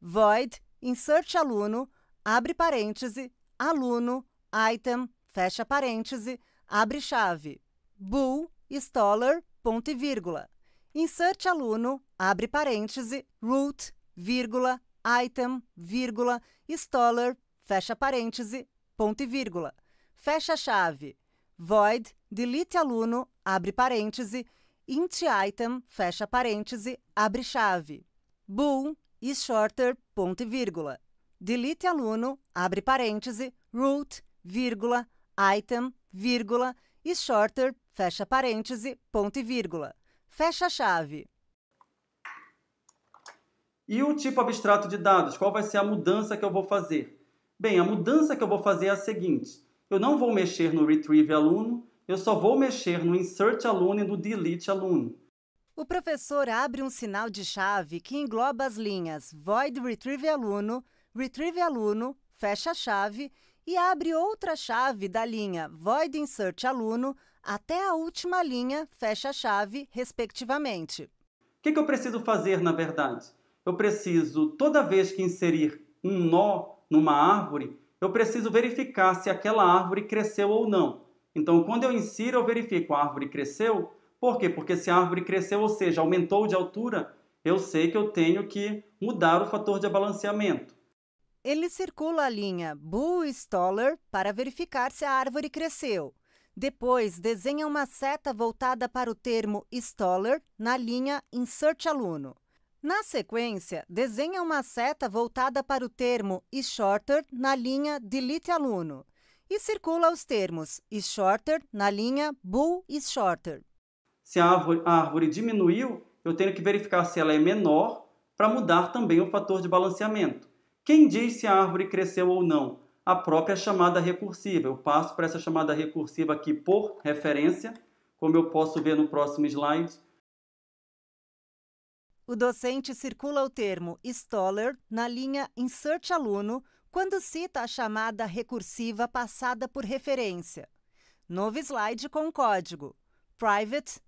Void, insert aluno, abre parêntese, aluno, item, fecha parêntese, abre chave, bool, installer, ponto e vírgula. Insert aluno, abre parêntese, root, vírgula, item, vírgula, installer, fecha parêntese, ponto e vírgula. Fecha chave, void, delete aluno, abre parêntese, int item, fecha parêntese, abre chave, bool, is shorter, ponto e vírgula. Delete aluno, abre parêntese, root, vírgula, item, vírgula, is shorter, fecha parêntese, ponto e vírgula. Fecha a chave. E o tipo abstrato de dados? Qual vai ser a mudança que eu vou fazer? Bem, a mudança que eu vou fazer é a seguinte. Eu não vou mexer no retrieve aluno, eu só vou mexer no insert aluno e no delete aluno. O professor abre um sinal de chave que engloba as linhas void retrieve aluno, fecha a chave e abre outra chave da linha void insert aluno até a última linha, fecha a chave, respectivamente. O que eu preciso fazer, na verdade? Eu preciso, toda vez que inserir um nó numa árvore, eu preciso verificar se aquela árvore cresceu ou não. Então, quando eu insiro, eu verifico a árvore cresceu. Por quê? Porque se a árvore cresceu, ou seja, aumentou de altura, eu sei que eu tenho que mudar o fator de abalanceamento. Ele circula a linha bool installer para verificar se a árvore cresceu. Depois, desenha uma seta voltada para o termo installer na linha insert aluno. Na sequência, desenha uma seta voltada para o termo isShorter na linha delete aluno e circula os termos isShorter na linha bool isShorter. Se a árvore diminuiu, eu tenho que verificar se ela é menor para mudar também o fator de balanceamento. Quem diz se a árvore cresceu ou não? A própria chamada recursiva. Eu passo para essa chamada recursiva aqui por referência, como eu posso ver no próximo slide. O docente circula o termo installer na linha insert aluno quando cita a chamada recursiva passada por referência. Novo slide com código. Private,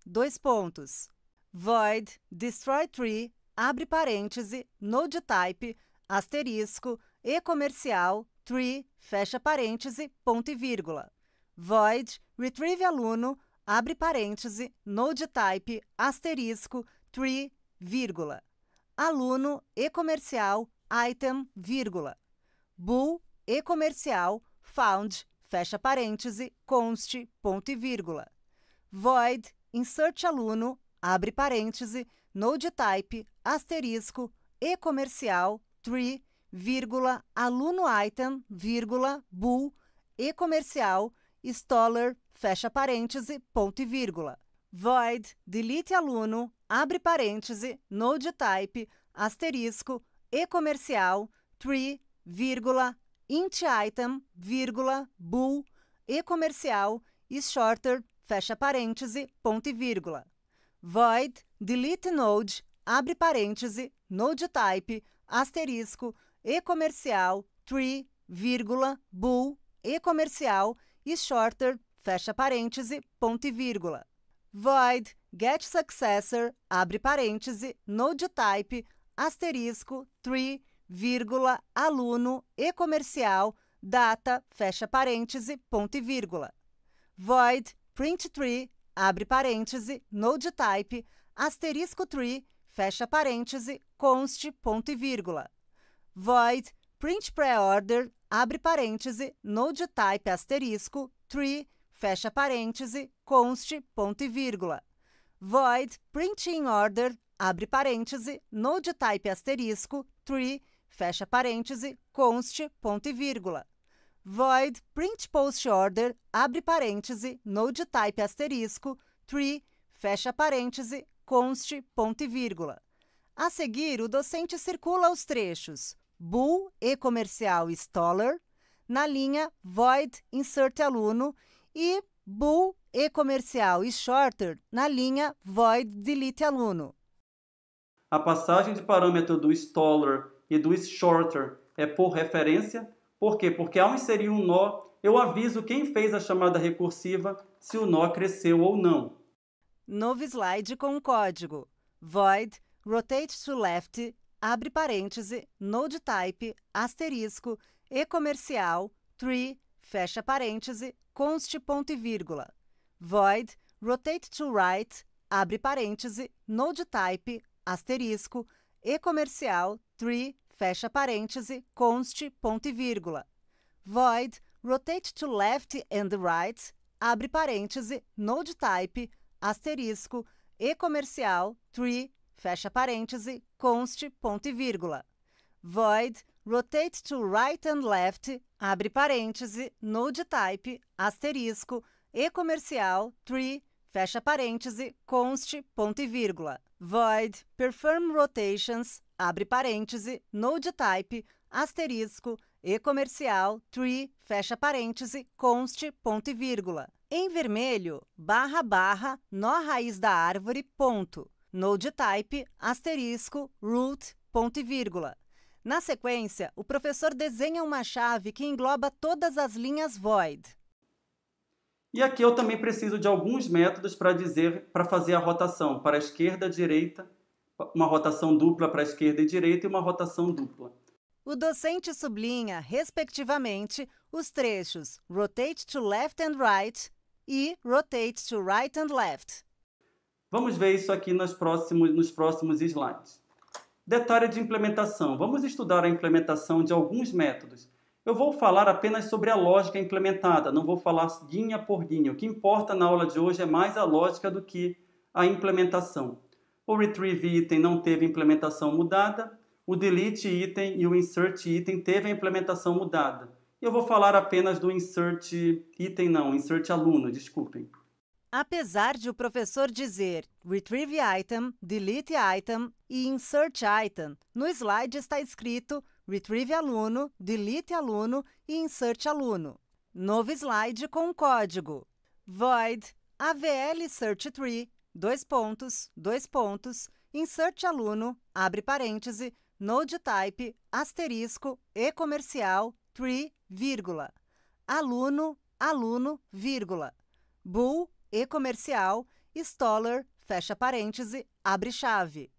void, destroy tree, abre parêntese, node type, asterisco, e comercial, tree, fecha parêntese, ponto e vírgula. Void, retrieve aluno, abre parêntese, node type, asterisco, tree, vírgula. Aluno, e comercial, item, vírgula. Bool, e comercial, found, fecha parêntese, const, ponto e vírgula. Void, insert aluno, abre parêntese, node type, asterisco, e comercial, tree, vírgula, aluno item, vírgula, bool, e comercial, installer, fecha parêntese, ponto e vírgula. Void, delete aluno, abre parêntese, node type, asterisco, e comercial, tree, vírgula, int item, vírgula, bool, e comercial, isShorter, fecha parêntese, ponto e vírgula. Void, delete node, abre parêntese, node type, asterisco, e comercial, tree, vírgula, bool, e comercial, isShorter, fecha parêntese, ponto e vírgula. Void, get successor, abre parêntese, node type, asterisco, tree, vírgula, aluno, e comercial, data, fecha parêntese, ponto e vírgula. Void, print tree, abre parêntese, node type, asterisco tree, fecha parêntese, const, ponto e vírgula. Void, print preorder, abre parêntese, node type asterisco, tree, fecha parêntese, const, ponto e vírgula. Void, print in order, abre parêntese, node type asterisco, tree, fecha parêntese, const, ponto e vírgula. Void, print post order, abre parêntese, node type asterisco, tree, fecha parêntese, const, ponto e vírgula. A seguir, o docente circula os trechos bool e comercial installer na linha void insert aluno e bool e comercial isShorter na linha void delete aluno. A passagem de parâmetro do installer e do isShorter é por referência. Por quê? Porque ao inserir um nó, eu aviso quem fez a chamada recursiva se o nó cresceu ou não. Novo slide com o código. Void, rotate to left, abre parêntese, node type, asterisco, e comercial, tree, fecha parêntese, const ponto e vírgula. Void rotate to right, abre parêntese, node type, asterisco, e-comercial, tree, fecha parêntese, const ponto e vírgula. Void rotate to left and right, abre parêntese, node type, asterisco, e-comercial, tree, fecha parêntese, const ponto e vírgula. Void rotate to right and left, abre parêntese, node type, asterisco, e-comercial, tree, fecha parêntese, const ponto e vírgula. Void perform rotations, abre parêntese, node type, asterisco, e-comercial, tree, fecha parêntese, const ponto e vírgula. Em vermelho, barra barra, nó raiz da árvore, ponto. Node type, asterisco, root, ponto e vírgula. Na sequência, o professor desenha uma chave que engloba todas as linhas void. E aqui eu também preciso de alguns métodos para fazer a rotação para a esquerda, direita, uma rotação dupla para a esquerda e direita e uma rotação dupla. O docente sublinha, respectivamente, os trechos rotate to left and right e rotate to right and left. Vamos ver isso aqui nos próximos slides. Detalhe de implementação. Vamos estudar a implementação de alguns métodos. Eu vou falar apenas sobre a lógica implementada, não vou falar guinha por guinha. O que importa na aula de hoje é mais a lógica do que a implementação. O retrieve item não teve implementação mudada, o delete item e o insert item teve a implementação mudada. Eu vou falar apenas do insert aluno, desculpem. Apesar de o professor dizer retrieve item, delete item e insert item, no slide está escrito retrieve aluno, delete aluno e insert aluno. Novo slide com código void avl search tree, insert aluno, abre parêntese, node type, asterisco, e-comercial, tree, vírgula. Aluno, vírgula. Bool, e-comercial, installer, fecha parêntese, abre chave.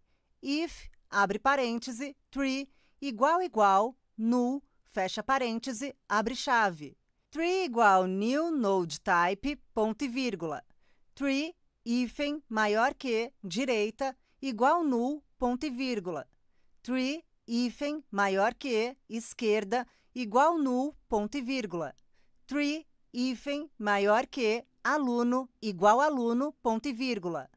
If, abre parêntese, tree, igual, null, fecha parêntese, abre chave. Tree igual new node type, ponto e vírgula. Tree, hífen, maior que, direita, igual null, ponto e vírgula. Tree, hífen, maior que, esquerda, igual null, ponto e vírgula. Tree, hífen, maior que, aluno, igual aluno, ponto e vírgula.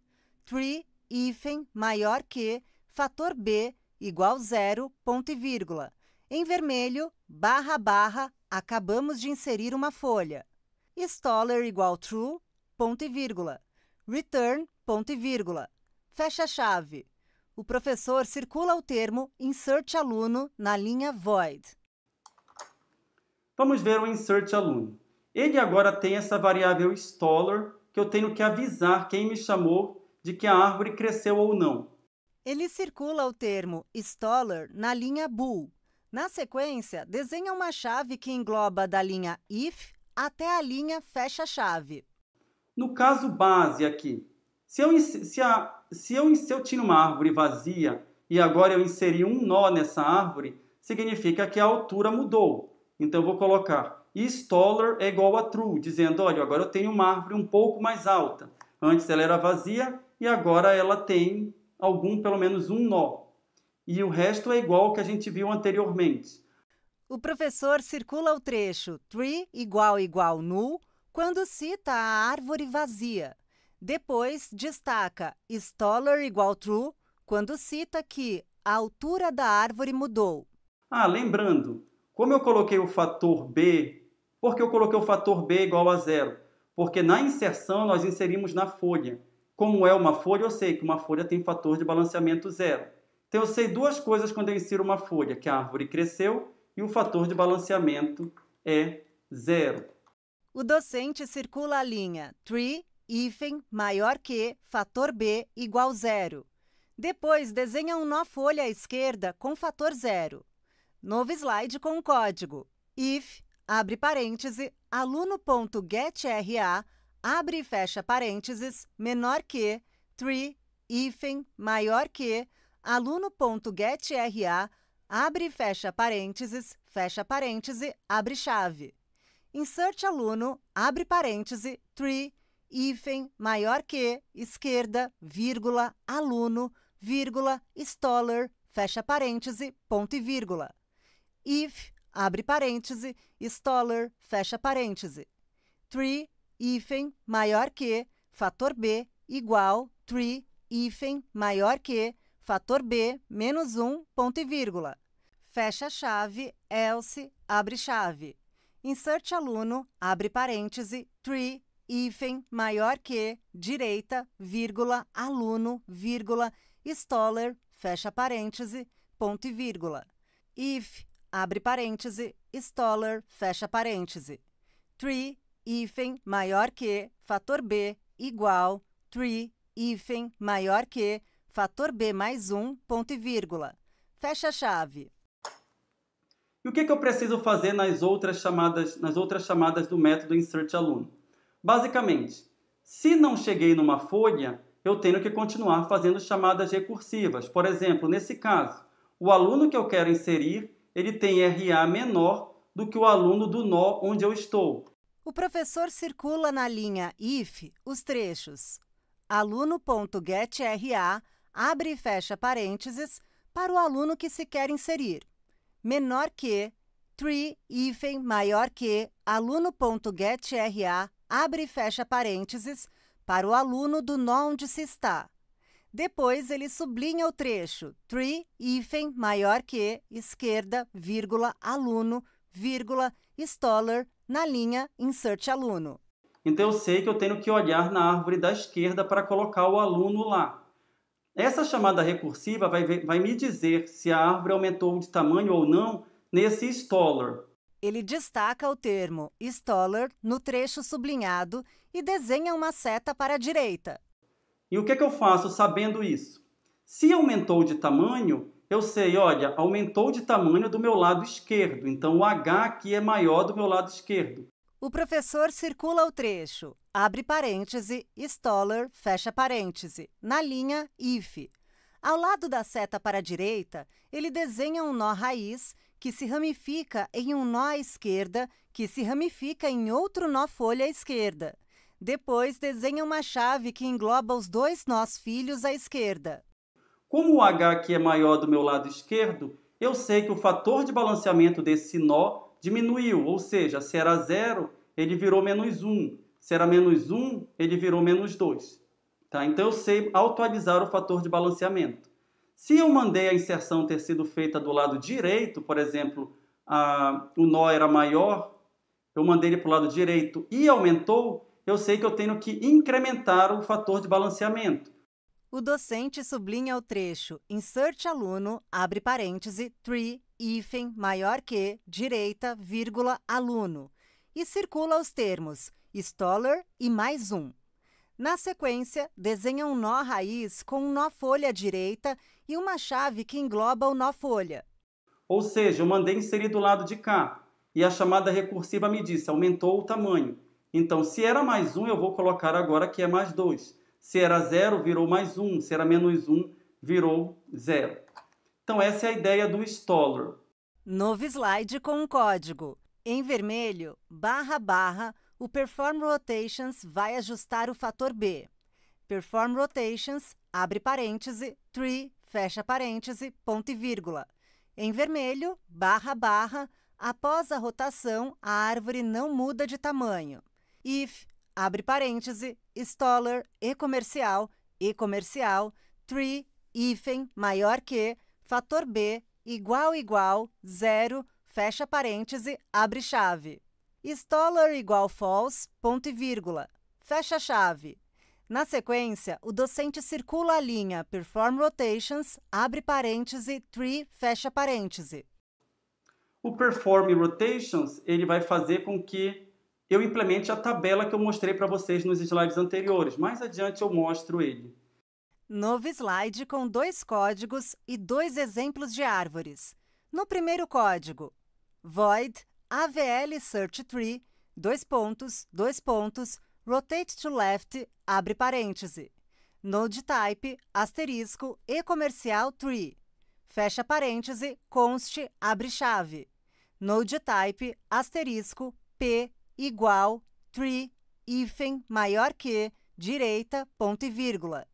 Tree, hífen, maior que, fator B, igual 0, ponto e vírgula. Em vermelho, barra, barra, acabamos de inserir uma folha. Installer igual true, ponto e vírgula. Return, ponto e vírgula. Fecha chave. O professor circula o termo insert aluno na linha void. Vamos ver o insert aluno. Ele agora tem essa variável installer que eu tenho que avisar quem me chamou de que a árvore cresceu ou não. Ele circula o termo installer na linha bool. Na sequência, desenha uma chave que engloba da linha if até a linha fecha chave. No caso base aqui, se eu tinha uma árvore vazia e agora eu inseri um nó nessa árvore, significa que a altura mudou. Então eu vou colocar installer é igual a true, dizendo, olha, agora eu tenho uma árvore um pouco mais alta. Antes ela era vazia e agora ela tem pelo menos um nó. E o resto é igual ao que a gente viu anteriormente. O professor circula o trecho tree igual null quando cita a árvore vazia. Depois destaca installer igual true quando cita que a altura da árvore mudou. Lembrando, como eu coloquei o fator B, por que eu coloquei o fator B igual a 0? Porque na inserção nós inserimos na folha. Como é uma folha, eu sei que uma folha tem fator de balanceamento 0. Então eu sei duas coisas quando eu insiro uma folha, que a árvore cresceu e o fator de balanceamento é 0. O docente circula a linha tree, hífen, maior que, fator B igual 0. Depois desenha um nó folha à esquerda com fator 0. Novo slide com código if, abre parêntese, aluno.getRA, abre e fecha parênteses, menor que, tree, hífen, maior que, aluno.getRA, abre e fecha parênteses, abre chave. Insert aluno, abre parêntese, tree, hífen, maior que, esquerda, vírgula, aluno, vírgula, installer, fecha parêntese, ponto e vírgula. If, abre parêntese, installer, fecha parêntese. Tree, hífen, maior que, fator B, igual, tree, hífen, maior que, fator B, menos 1, ponto e vírgula. Fecha chave, else, abre chave. Insert aluno, abre parêntese, tree, hífen, maior que, direita, vírgula, aluno, vírgula, installer, fecha parêntese, ponto e vírgula. If, abre parêntese, installer, fecha parêntese. Tree, hífen, maior que, fator B, igual, tree, hífen, maior que, fator B mais 1, ponto e vírgula. Fecha a chave. E o que eu preciso fazer nas outras chamadas do método InsertAluno? Basicamente, se não cheguei numa folha, eu tenho que continuar fazendo chamadas recursivas. Por exemplo, nesse caso, o aluno que eu quero inserir, ele tem RA menor do que o aluno do nó onde eu estou. O professor circula na linha if os trechos aluno.getRA, abre e fecha parênteses, para o aluno que se quer inserir. Menor que, tree, hífen, maior que, aluno.getRA, abre e fecha parênteses, para o aluno do nó onde se está. Depois, ele sublinha o trecho, tree, hífen, maior que, esquerda, vírgula, aluno, vírgula, installer, na linha insert aluno. Então, eu sei que eu tenho que olhar na árvore da esquerda para colocar o aluno lá. Essa chamada recursiva vai me dizer se a árvore aumentou de tamanho ou não nesse installer. Ele destaca o termo installer no trecho sublinhado e desenha uma seta para a direita. E o que eu faço sabendo isso? Se aumentou de tamanho, eu sei, olha, aumentou de tamanho do meu lado esquerdo, então o H aqui é maior do meu lado esquerdo. O professor circula o trecho, abre parêntese, installer, fecha parêntese, na linha if. Ao lado da seta para a direita, ele desenha um nó raiz que se ramifica em um nó à esquerda, que se ramifica em outro nó folha à esquerda. Depois, desenha uma chave que engloba os dois nós filhos à esquerda. Como o H aqui é maior do meu lado esquerdo, eu sei que o fator de balanceamento desse nó diminuiu, ou seja, se era 0, ele virou menos 1. Se era menos 1, ele virou menos 2. Tá? Então, eu sei atualizar o fator de balanceamento. Se eu mandei a inserção ter sido feita do lado direito, por exemplo, o nó era maior, eu mandei ele para o lado direito e aumentou, eu sei que eu tenho que incrementar o fator de balanceamento. O docente sublinha o trecho insert aluno, abre parêntese, tree, hífen, maior que, direita, vírgula, aluno, e circula os termos installer e mais 1. Na sequência, desenha um nó raiz com um nó folha à direita e uma chave que engloba o nó folha. Ou seja, eu mandei inserir do lado de cá, e a chamada recursiva me disse, aumentou o tamanho. Então, se era mais 1, eu vou colocar agora que é mais 2. Se era 0, virou mais 1. Se era menos 1, virou 0. Então, essa é a ideia do installer. Novo slide com um código. Em vermelho, barra, barra, o Perform Rotations vai ajustar o fator B. Perform Rotations, abre parêntese, tree, fecha parêntese, ponto e vírgula. Em vermelho, barra, barra, após a rotação, a árvore não muda de tamanho. If, abre parêntese, installer, e comercial, tree, hífen, maior que, fator B, igual, 0, fecha parêntese, abre chave. Installer igual false, ponto e vírgula, fecha chave. Na sequência, o docente circula a linha Perform Rotations, abre parêntese, tree, fecha parêntese. O Perform Rotations, ele vai fazer com que eu implemente a tabela que eu mostrei para vocês nos slides anteriores. Mais adiante eu mostro ele. Novo slide com 2 códigos e 2 exemplos de árvores. No primeiro código, void AVL search tree, 2 pontos, rotate to left, abre parêntese. Node type, asterisco, e comercial tree. Fecha parêntese, const, abre chave. Node type, asterisco, p, igual tree, hífen, maior que, direita, ponto e vírgula.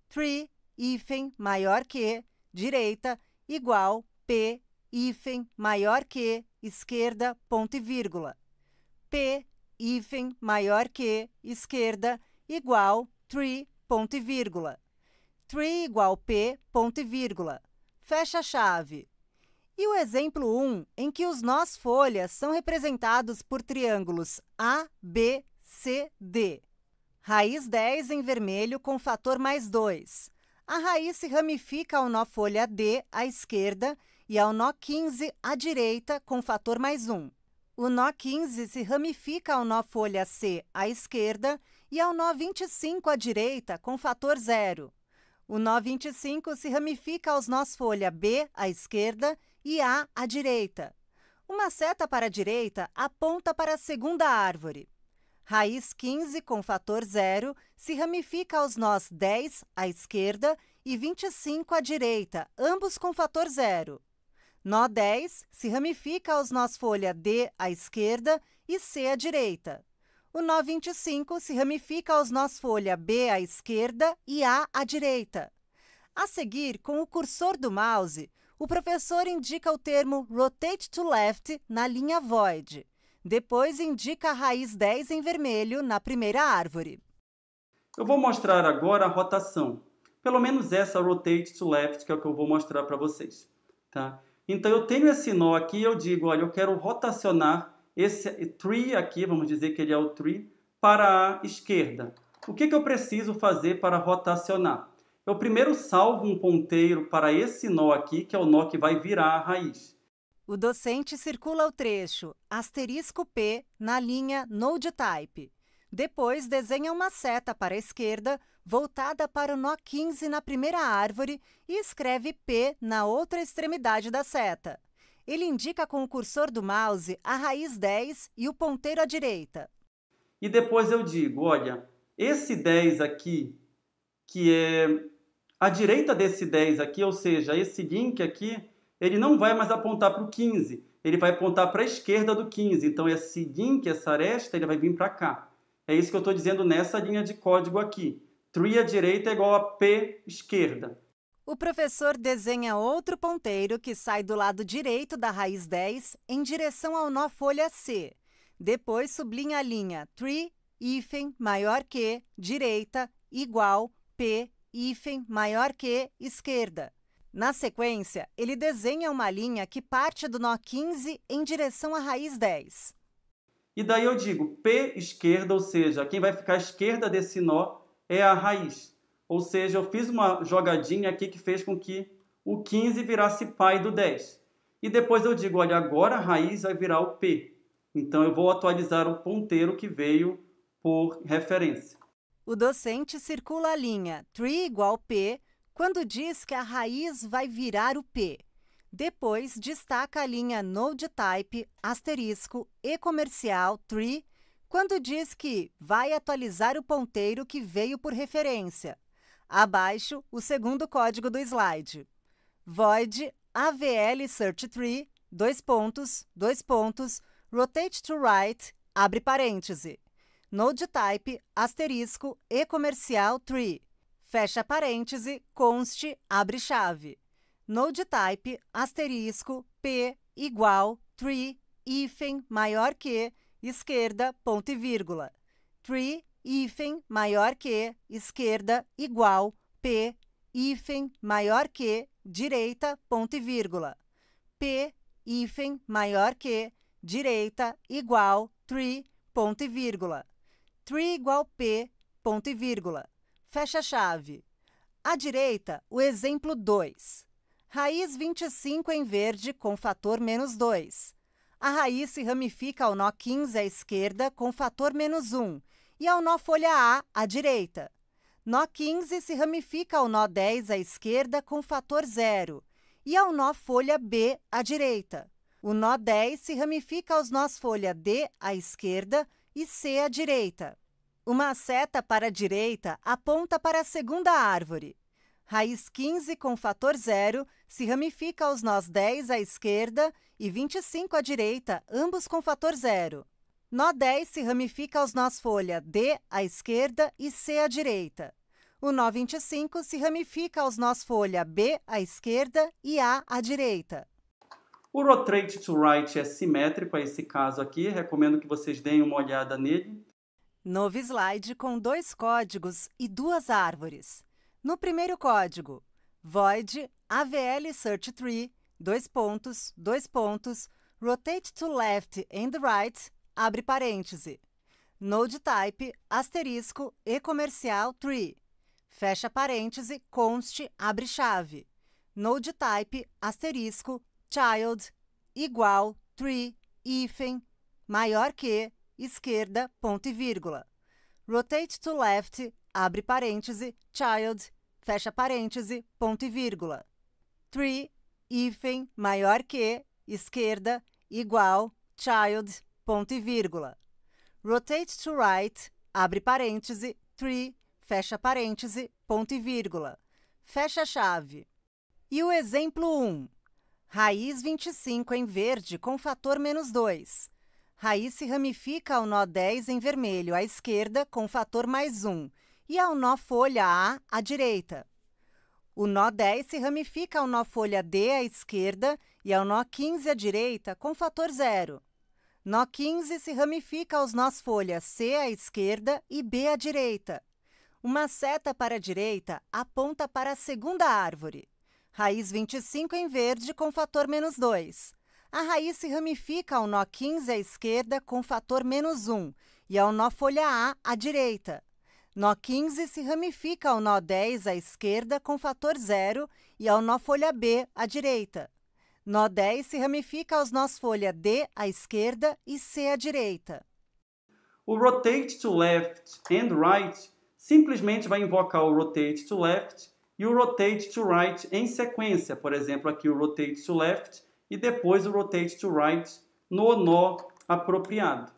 Tree, hífen, maior que, direita, igual P, hífen, maior que, esquerda, ponto e vírgula. P, hífen, maior que, esquerda, igual tree, ponto e vírgula. Tree igual P, ponto e vírgula. Fecha a chave. E o exemplo 1, em que os nós folhas são representados por triângulos A, B, C, D. Raiz 10 em vermelho com fator mais 2. A raiz se ramifica ao nó folha D à esquerda e ao nó 15 à direita com fator mais 1. O nó 15 se ramifica ao nó folha C à esquerda e ao nó 25 à direita com fator 0. O nó 25 se ramifica aos nós folha B à esquerda e A à direita. Uma seta para a direita aponta para a segunda árvore. Raiz 15 com fator 0 se ramifica aos nós 10 à esquerda e 25 à direita, ambos com fator 0. Nó 10 se ramifica aos nós folha D à esquerda e C à direita. O nó 25 se ramifica aos nós folha B à esquerda e A à direita. A seguir, com o cursor do mouse, o professor indica o termo Rotate to Left na linha void. Depois indica a raiz 10 em vermelho na primeira árvore. Eu vou mostrar agora a rotação. Pelo menos essa Rotate to Left, que é o que eu vou mostrar para vocês. Tá? Então, eu tenho esse nó aqui e eu digo, olha, eu quero rotacionar esse tree aqui, vamos dizer que ele é o tree, para a esquerda. O que eu preciso fazer para rotacionar? Eu primeiro salvo um ponteiro para esse nó aqui, que é o nó que vai virar a raiz. O docente circula o trecho *P na linha NodeType. Depois, desenha uma seta para a esquerda, voltada para o nó 15 na primeira árvore e escreve P na outra extremidade da seta. Ele indica com o cursor do mouse a raiz 10 e o ponteiro à direita. E depois eu digo, olha, esse 10 aqui, que é à direita desse 10 aqui, ou seja, esse link aqui, ele não vai mais apontar para o 15, ele vai apontar para a esquerda do 15. Então, esse link, essa aresta, ele vai vir para cá. É isso que eu estou dizendo nessa linha de código aqui. Tree à direita é igual a P esquerda. O professor desenha outro ponteiro que sai do lado direito da raiz 10 em direção ao nó folha C. Depois sublinha a linha tree, hífen, maior que, direita, igual, P, hífen, maior que, esquerda. Na sequência, ele desenha uma linha que parte do nó 15 em direção à raiz 10. E daí eu digo P esquerda, ou seja, quem vai ficar à esquerda desse nó é a raiz. Ou seja, eu fiz uma jogadinha aqui que fez com que o 15 virasse pai do 10. E depois eu digo, olha, agora a raiz vai virar o P. Então, eu vou atualizar o ponteiro que veio por referência. O docente circula a linha tree igual P quando diz que a raiz vai virar o P. Depois, destaca a linha NodeType, *, e-comercial, tree, quando diz que vai atualizar o ponteiro que veio por referência. Abaixo, o segundo código do slide. Void AVL Search Tree, Rotate to Right, abre parêntese. NodeType, * e-comercial, tree, fecha parêntese, conste, abre chave. NodeType, * P, igual, tree, hífen, maior que, esquerda, ponto e vírgula. Tree, hífen, maior que, esquerda, igual, P, hífen, maior que, direita, ponto e vírgula. P, hífen, maior que, direita, igual, tree, ponto e vírgula. Tree igual P, ponto e vírgula. Fecha a chave. À direita, o exemplo 2. Raiz 25 em verde com fator menos 2. A raiz se ramifica ao nó 15 à esquerda com fator menos 1 e ao nó folha A à direita. Nó 15 se ramifica ao nó 10 à esquerda com fator 0 e ao nó folha B à direita. O nó 10 se ramifica aos nós folha D à esquerda e C à direita. Uma seta para a direita aponta para a segunda árvore. Raiz 15 com fator 0 se ramifica aos nós 10 à esquerda e 25 à direita, ambos com fator 0. Nó 10 se ramifica aos nós folha D à esquerda e C à direita. O nó 25 se ramifica aos nós folha B à esquerda e A à direita. O rotate to right é simétrico a esse caso aqui, recomendo que vocês deem uma olhada nele. Novo slide com 2 códigos e 2 árvores. No primeiro código, void AVL search tree, rotate to left and right, abre parêntese. Node type, asterisco, e comercial tree, fecha parêntese, const, abre chave. Node type, asterisco, child, igual, tree, hífen, maior que, esquerda, ponto e vírgula. Rotate to left, abre parêntese, child, fecha parêntese, ponto e vírgula. Tree, hífen, maior que, esquerda, igual, child, ponto e vírgula. Rotate to right, abre parêntese, tree, fecha parêntese, ponto e vírgula. Fecha chave. E o exemplo 1. Raiz 25 em verde com fator -2. Raiz se ramifica ao nó 10 em vermelho à esquerda com fator +1 e ao nó folha A à direita. O nó 10 se ramifica ao nó folha D à esquerda e ao nó 15 à direita com fator 0. Nó 15 se ramifica aos nós folha C à esquerda e B à direita. Uma seta para a direita aponta para a segunda árvore. Raiz 25 em verde com fator -2. A raiz se ramifica ao nó 15 à esquerda com fator -1 e ao nó folha A à direita. Nó 15 se ramifica ao nó 10 à esquerda com fator 0 e ao nó folha B à direita. Nó 10 se ramifica aos nós folha D à esquerda e C à direita. O rotate to left and right simplesmente vai invocar o rotate to left e o rotate to right em sequência. Por exemplo, aqui o rotate to left e depois o rotate to right no nó apropriado.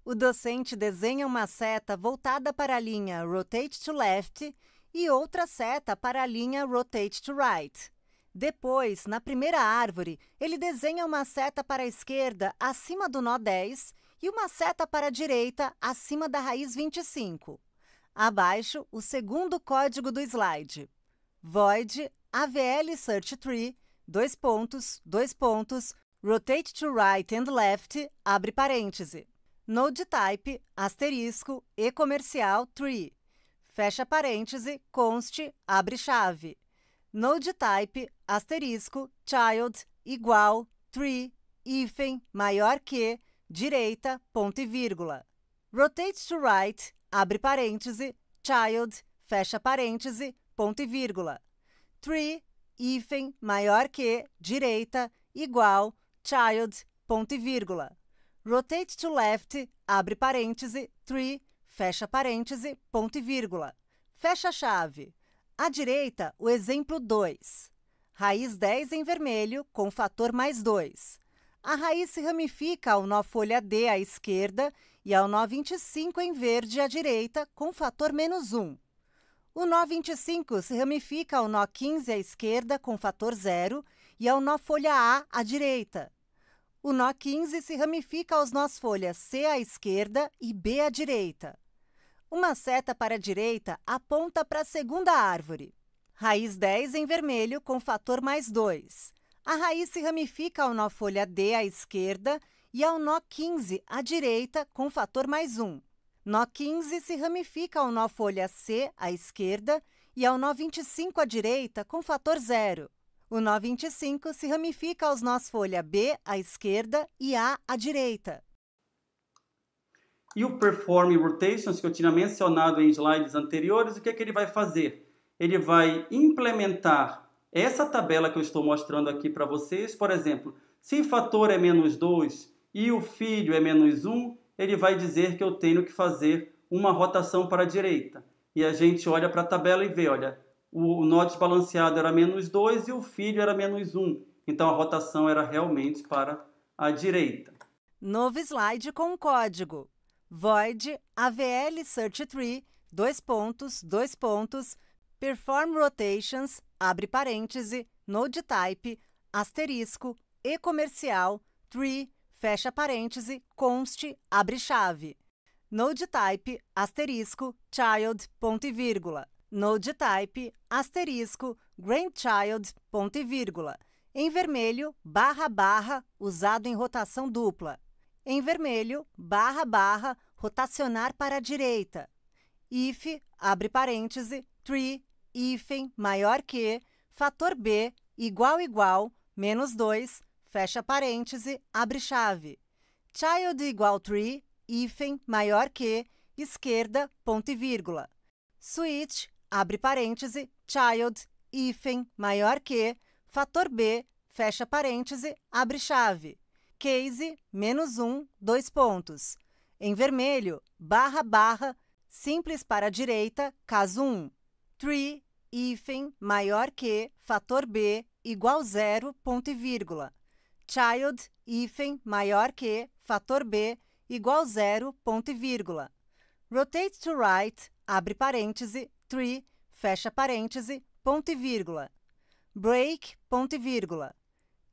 O docente desenha uma seta voltada para a linha rotate to left e outra seta para a linha rotate to right. Depois, na primeira árvore, ele desenha uma seta para a esquerda acima do nó 10 e uma seta para a direita acima da raiz 25. Abaixo, o segundo código do slide. Void AVL search tree, rotate to right and left, abre parêntese. Node type, asterisco, e comercial tree, fecha parêntese, const, abre chave. Node type, asterisco, child, igual, tree, hífen, maior que, direita, ponto e vírgula. Rotate to right, abre parêntese, child, fecha parêntese, ponto e vírgula. Tree, hífen, maior que, direita, igual, child, ponto e vírgula. Rotate to left, abre parêntese, tree, fecha parêntese, ponto e vírgula. Fecha chave. À direita, o exemplo 2. Raiz 10 em vermelho com fator +2. A raiz se ramifica ao nó folha D à esquerda e ao nó 25 em verde à direita com fator -1. O nó 25 se ramifica ao nó 15 à esquerda com fator 0 e ao nó folha A à direita. O nó 15 se ramifica aos nós folha C à esquerda e B à direita. Uma seta para a direita aponta para a segunda árvore. Raiz 10 em vermelho com fator +2. A raiz se ramifica ao nó folha D à esquerda e ao nó 15 à direita com fator +1. Nó 15 se ramifica ao nó folha C à esquerda e ao nó 25 à direita com fator 0. O nó 25 se ramifica aos nós folha B à esquerda e A à direita. E o Perform Rotations, que eu tinha mencionado em slides anteriores, o que é que ele vai fazer? Ele vai implementar essa tabela que eu estou mostrando aqui para vocês. Por exemplo, se o fator é -2 e o filho é -1, ele vai dizer que eu tenho que fazer uma rotação para a direita. E a gente olha para a tabela e vê, olha, o nó desbalanceado era -2 e o filho era -1. Então, a rotação era realmente para a direita. Novo slide com um código. Void AVL search tree, perform rotations, abre parêntese, node type, asterisco, e comercial, tree, fecha parêntese, conste, abre chave. Node type, asterisco, child, ponto e vírgula. Node type, asterisco, grandchild, ponto e vírgula. Em vermelho, barra, barra, usado em rotação dupla. Em vermelho, barra, barra, rotacionar para a direita. If, abre parêntese, tree, hífen, maior que, fator B, igual, menos 2, fecha parêntese, abre chave. Child igual tree, hífen, maior que, esquerda, ponto e vírgula. Switch, abre parêntese, child, hífen, maior que, fator B, fecha parêntese, abre chave. Case, menos 1, 2 pontos. Em vermelho, barra, barra, simples para a direita, caso 1. Tree, hífen, maior que, fator B, igual 0, ponto e vírgula. Child, hífen, maior que, fator B, igual 0, ponto e vírgula. Rotate to right, abre parêntese, tree, fecha parêntese, ponto e vírgula. Break, ponto e vírgula.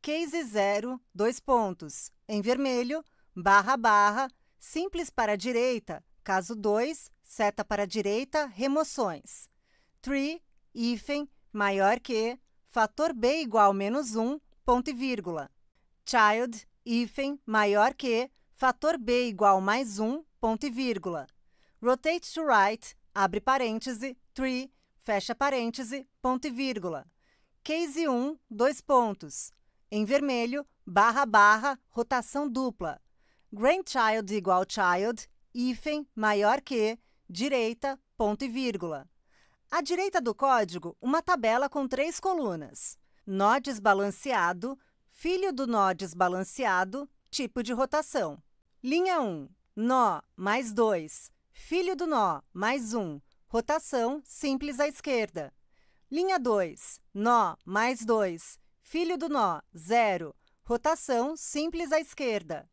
Case 0, 2 pontos. Em vermelho, barra, barra, simples para a direita, caso 2, seta para a direita, remoções. Tree, hífen, maior que, fator B igual menos 1, ponto e vírgula. Child, hífen, maior que, fator B igual mais 1, ponto e vírgula. Rotate to right, abre parêntese, tree, fecha parêntese, ponto e vírgula. Case 1, 2 pontos. Em vermelho, barra, barra, rotação dupla. Grandchild igual child, hífen, maior que, direita, ponto e vírgula. À direita do código, uma tabela com 3 colunas. Nó desbalanceado, filho do nó desbalanceado, tipo de rotação. Linha 1, nó mais 2, filho do nó mais 1, rotação simples à esquerda. Linha 2, nó mais 2, filho do nó 0, rotação simples à esquerda.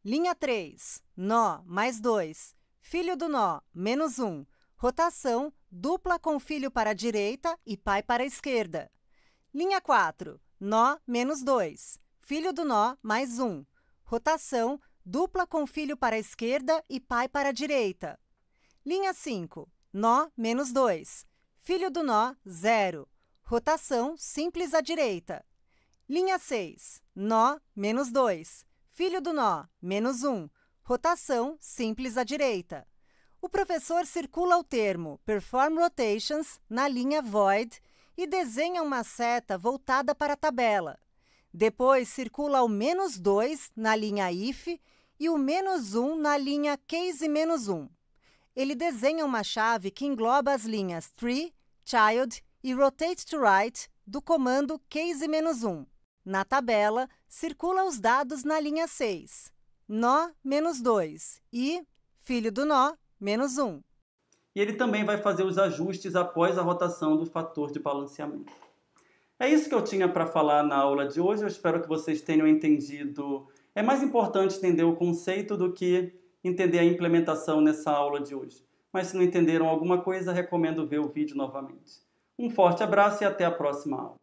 Linha 3, nó mais 2, filho do nó menos 1, rotação dupla com filho para a direita e pai para a esquerda. Linha 4, nó menos 2, filho do nó mais 1, rotação dupla com filho para a esquerda e pai para a direita. Linha 5, nó menos 2, filho do nó 0, rotação simples à direita. Linha 6, nó menos 2, filho do nó menos 1, rotação simples à direita. O professor circula o termo Perform Rotations na linha Void e desenha uma seta voltada para a tabela. Depois circula o menos 2 na linha If e o menos 1 na linha Case menos 1. Ele desenha uma chave que engloba as linhas Tree, Child e Rotate to Right do comando Case menos 1. Na tabela, circula os dados na linha 6, nó menos 2 e filho do nó menos 1. E ele também vai fazer os ajustes após a rotação do fator de balanceamento. É isso que eu tinha para falar na aula de hoje. Eu espero que vocês tenham entendido. É mais importante entender o conceito do que entender a implementação nessa aula de hoje. Mas se não entenderam alguma coisa, recomendo ver o vídeo novamente. Um forte abraço e até a próxima aula.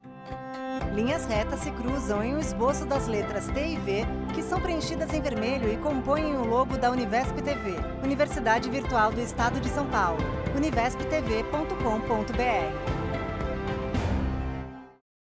Linhas retas se cruzam em um esboço das letras T e V, que são preenchidas em vermelho e compõem o logo da Univesp TV, Universidade Virtual do Estado de São Paulo, univesptv.com.br.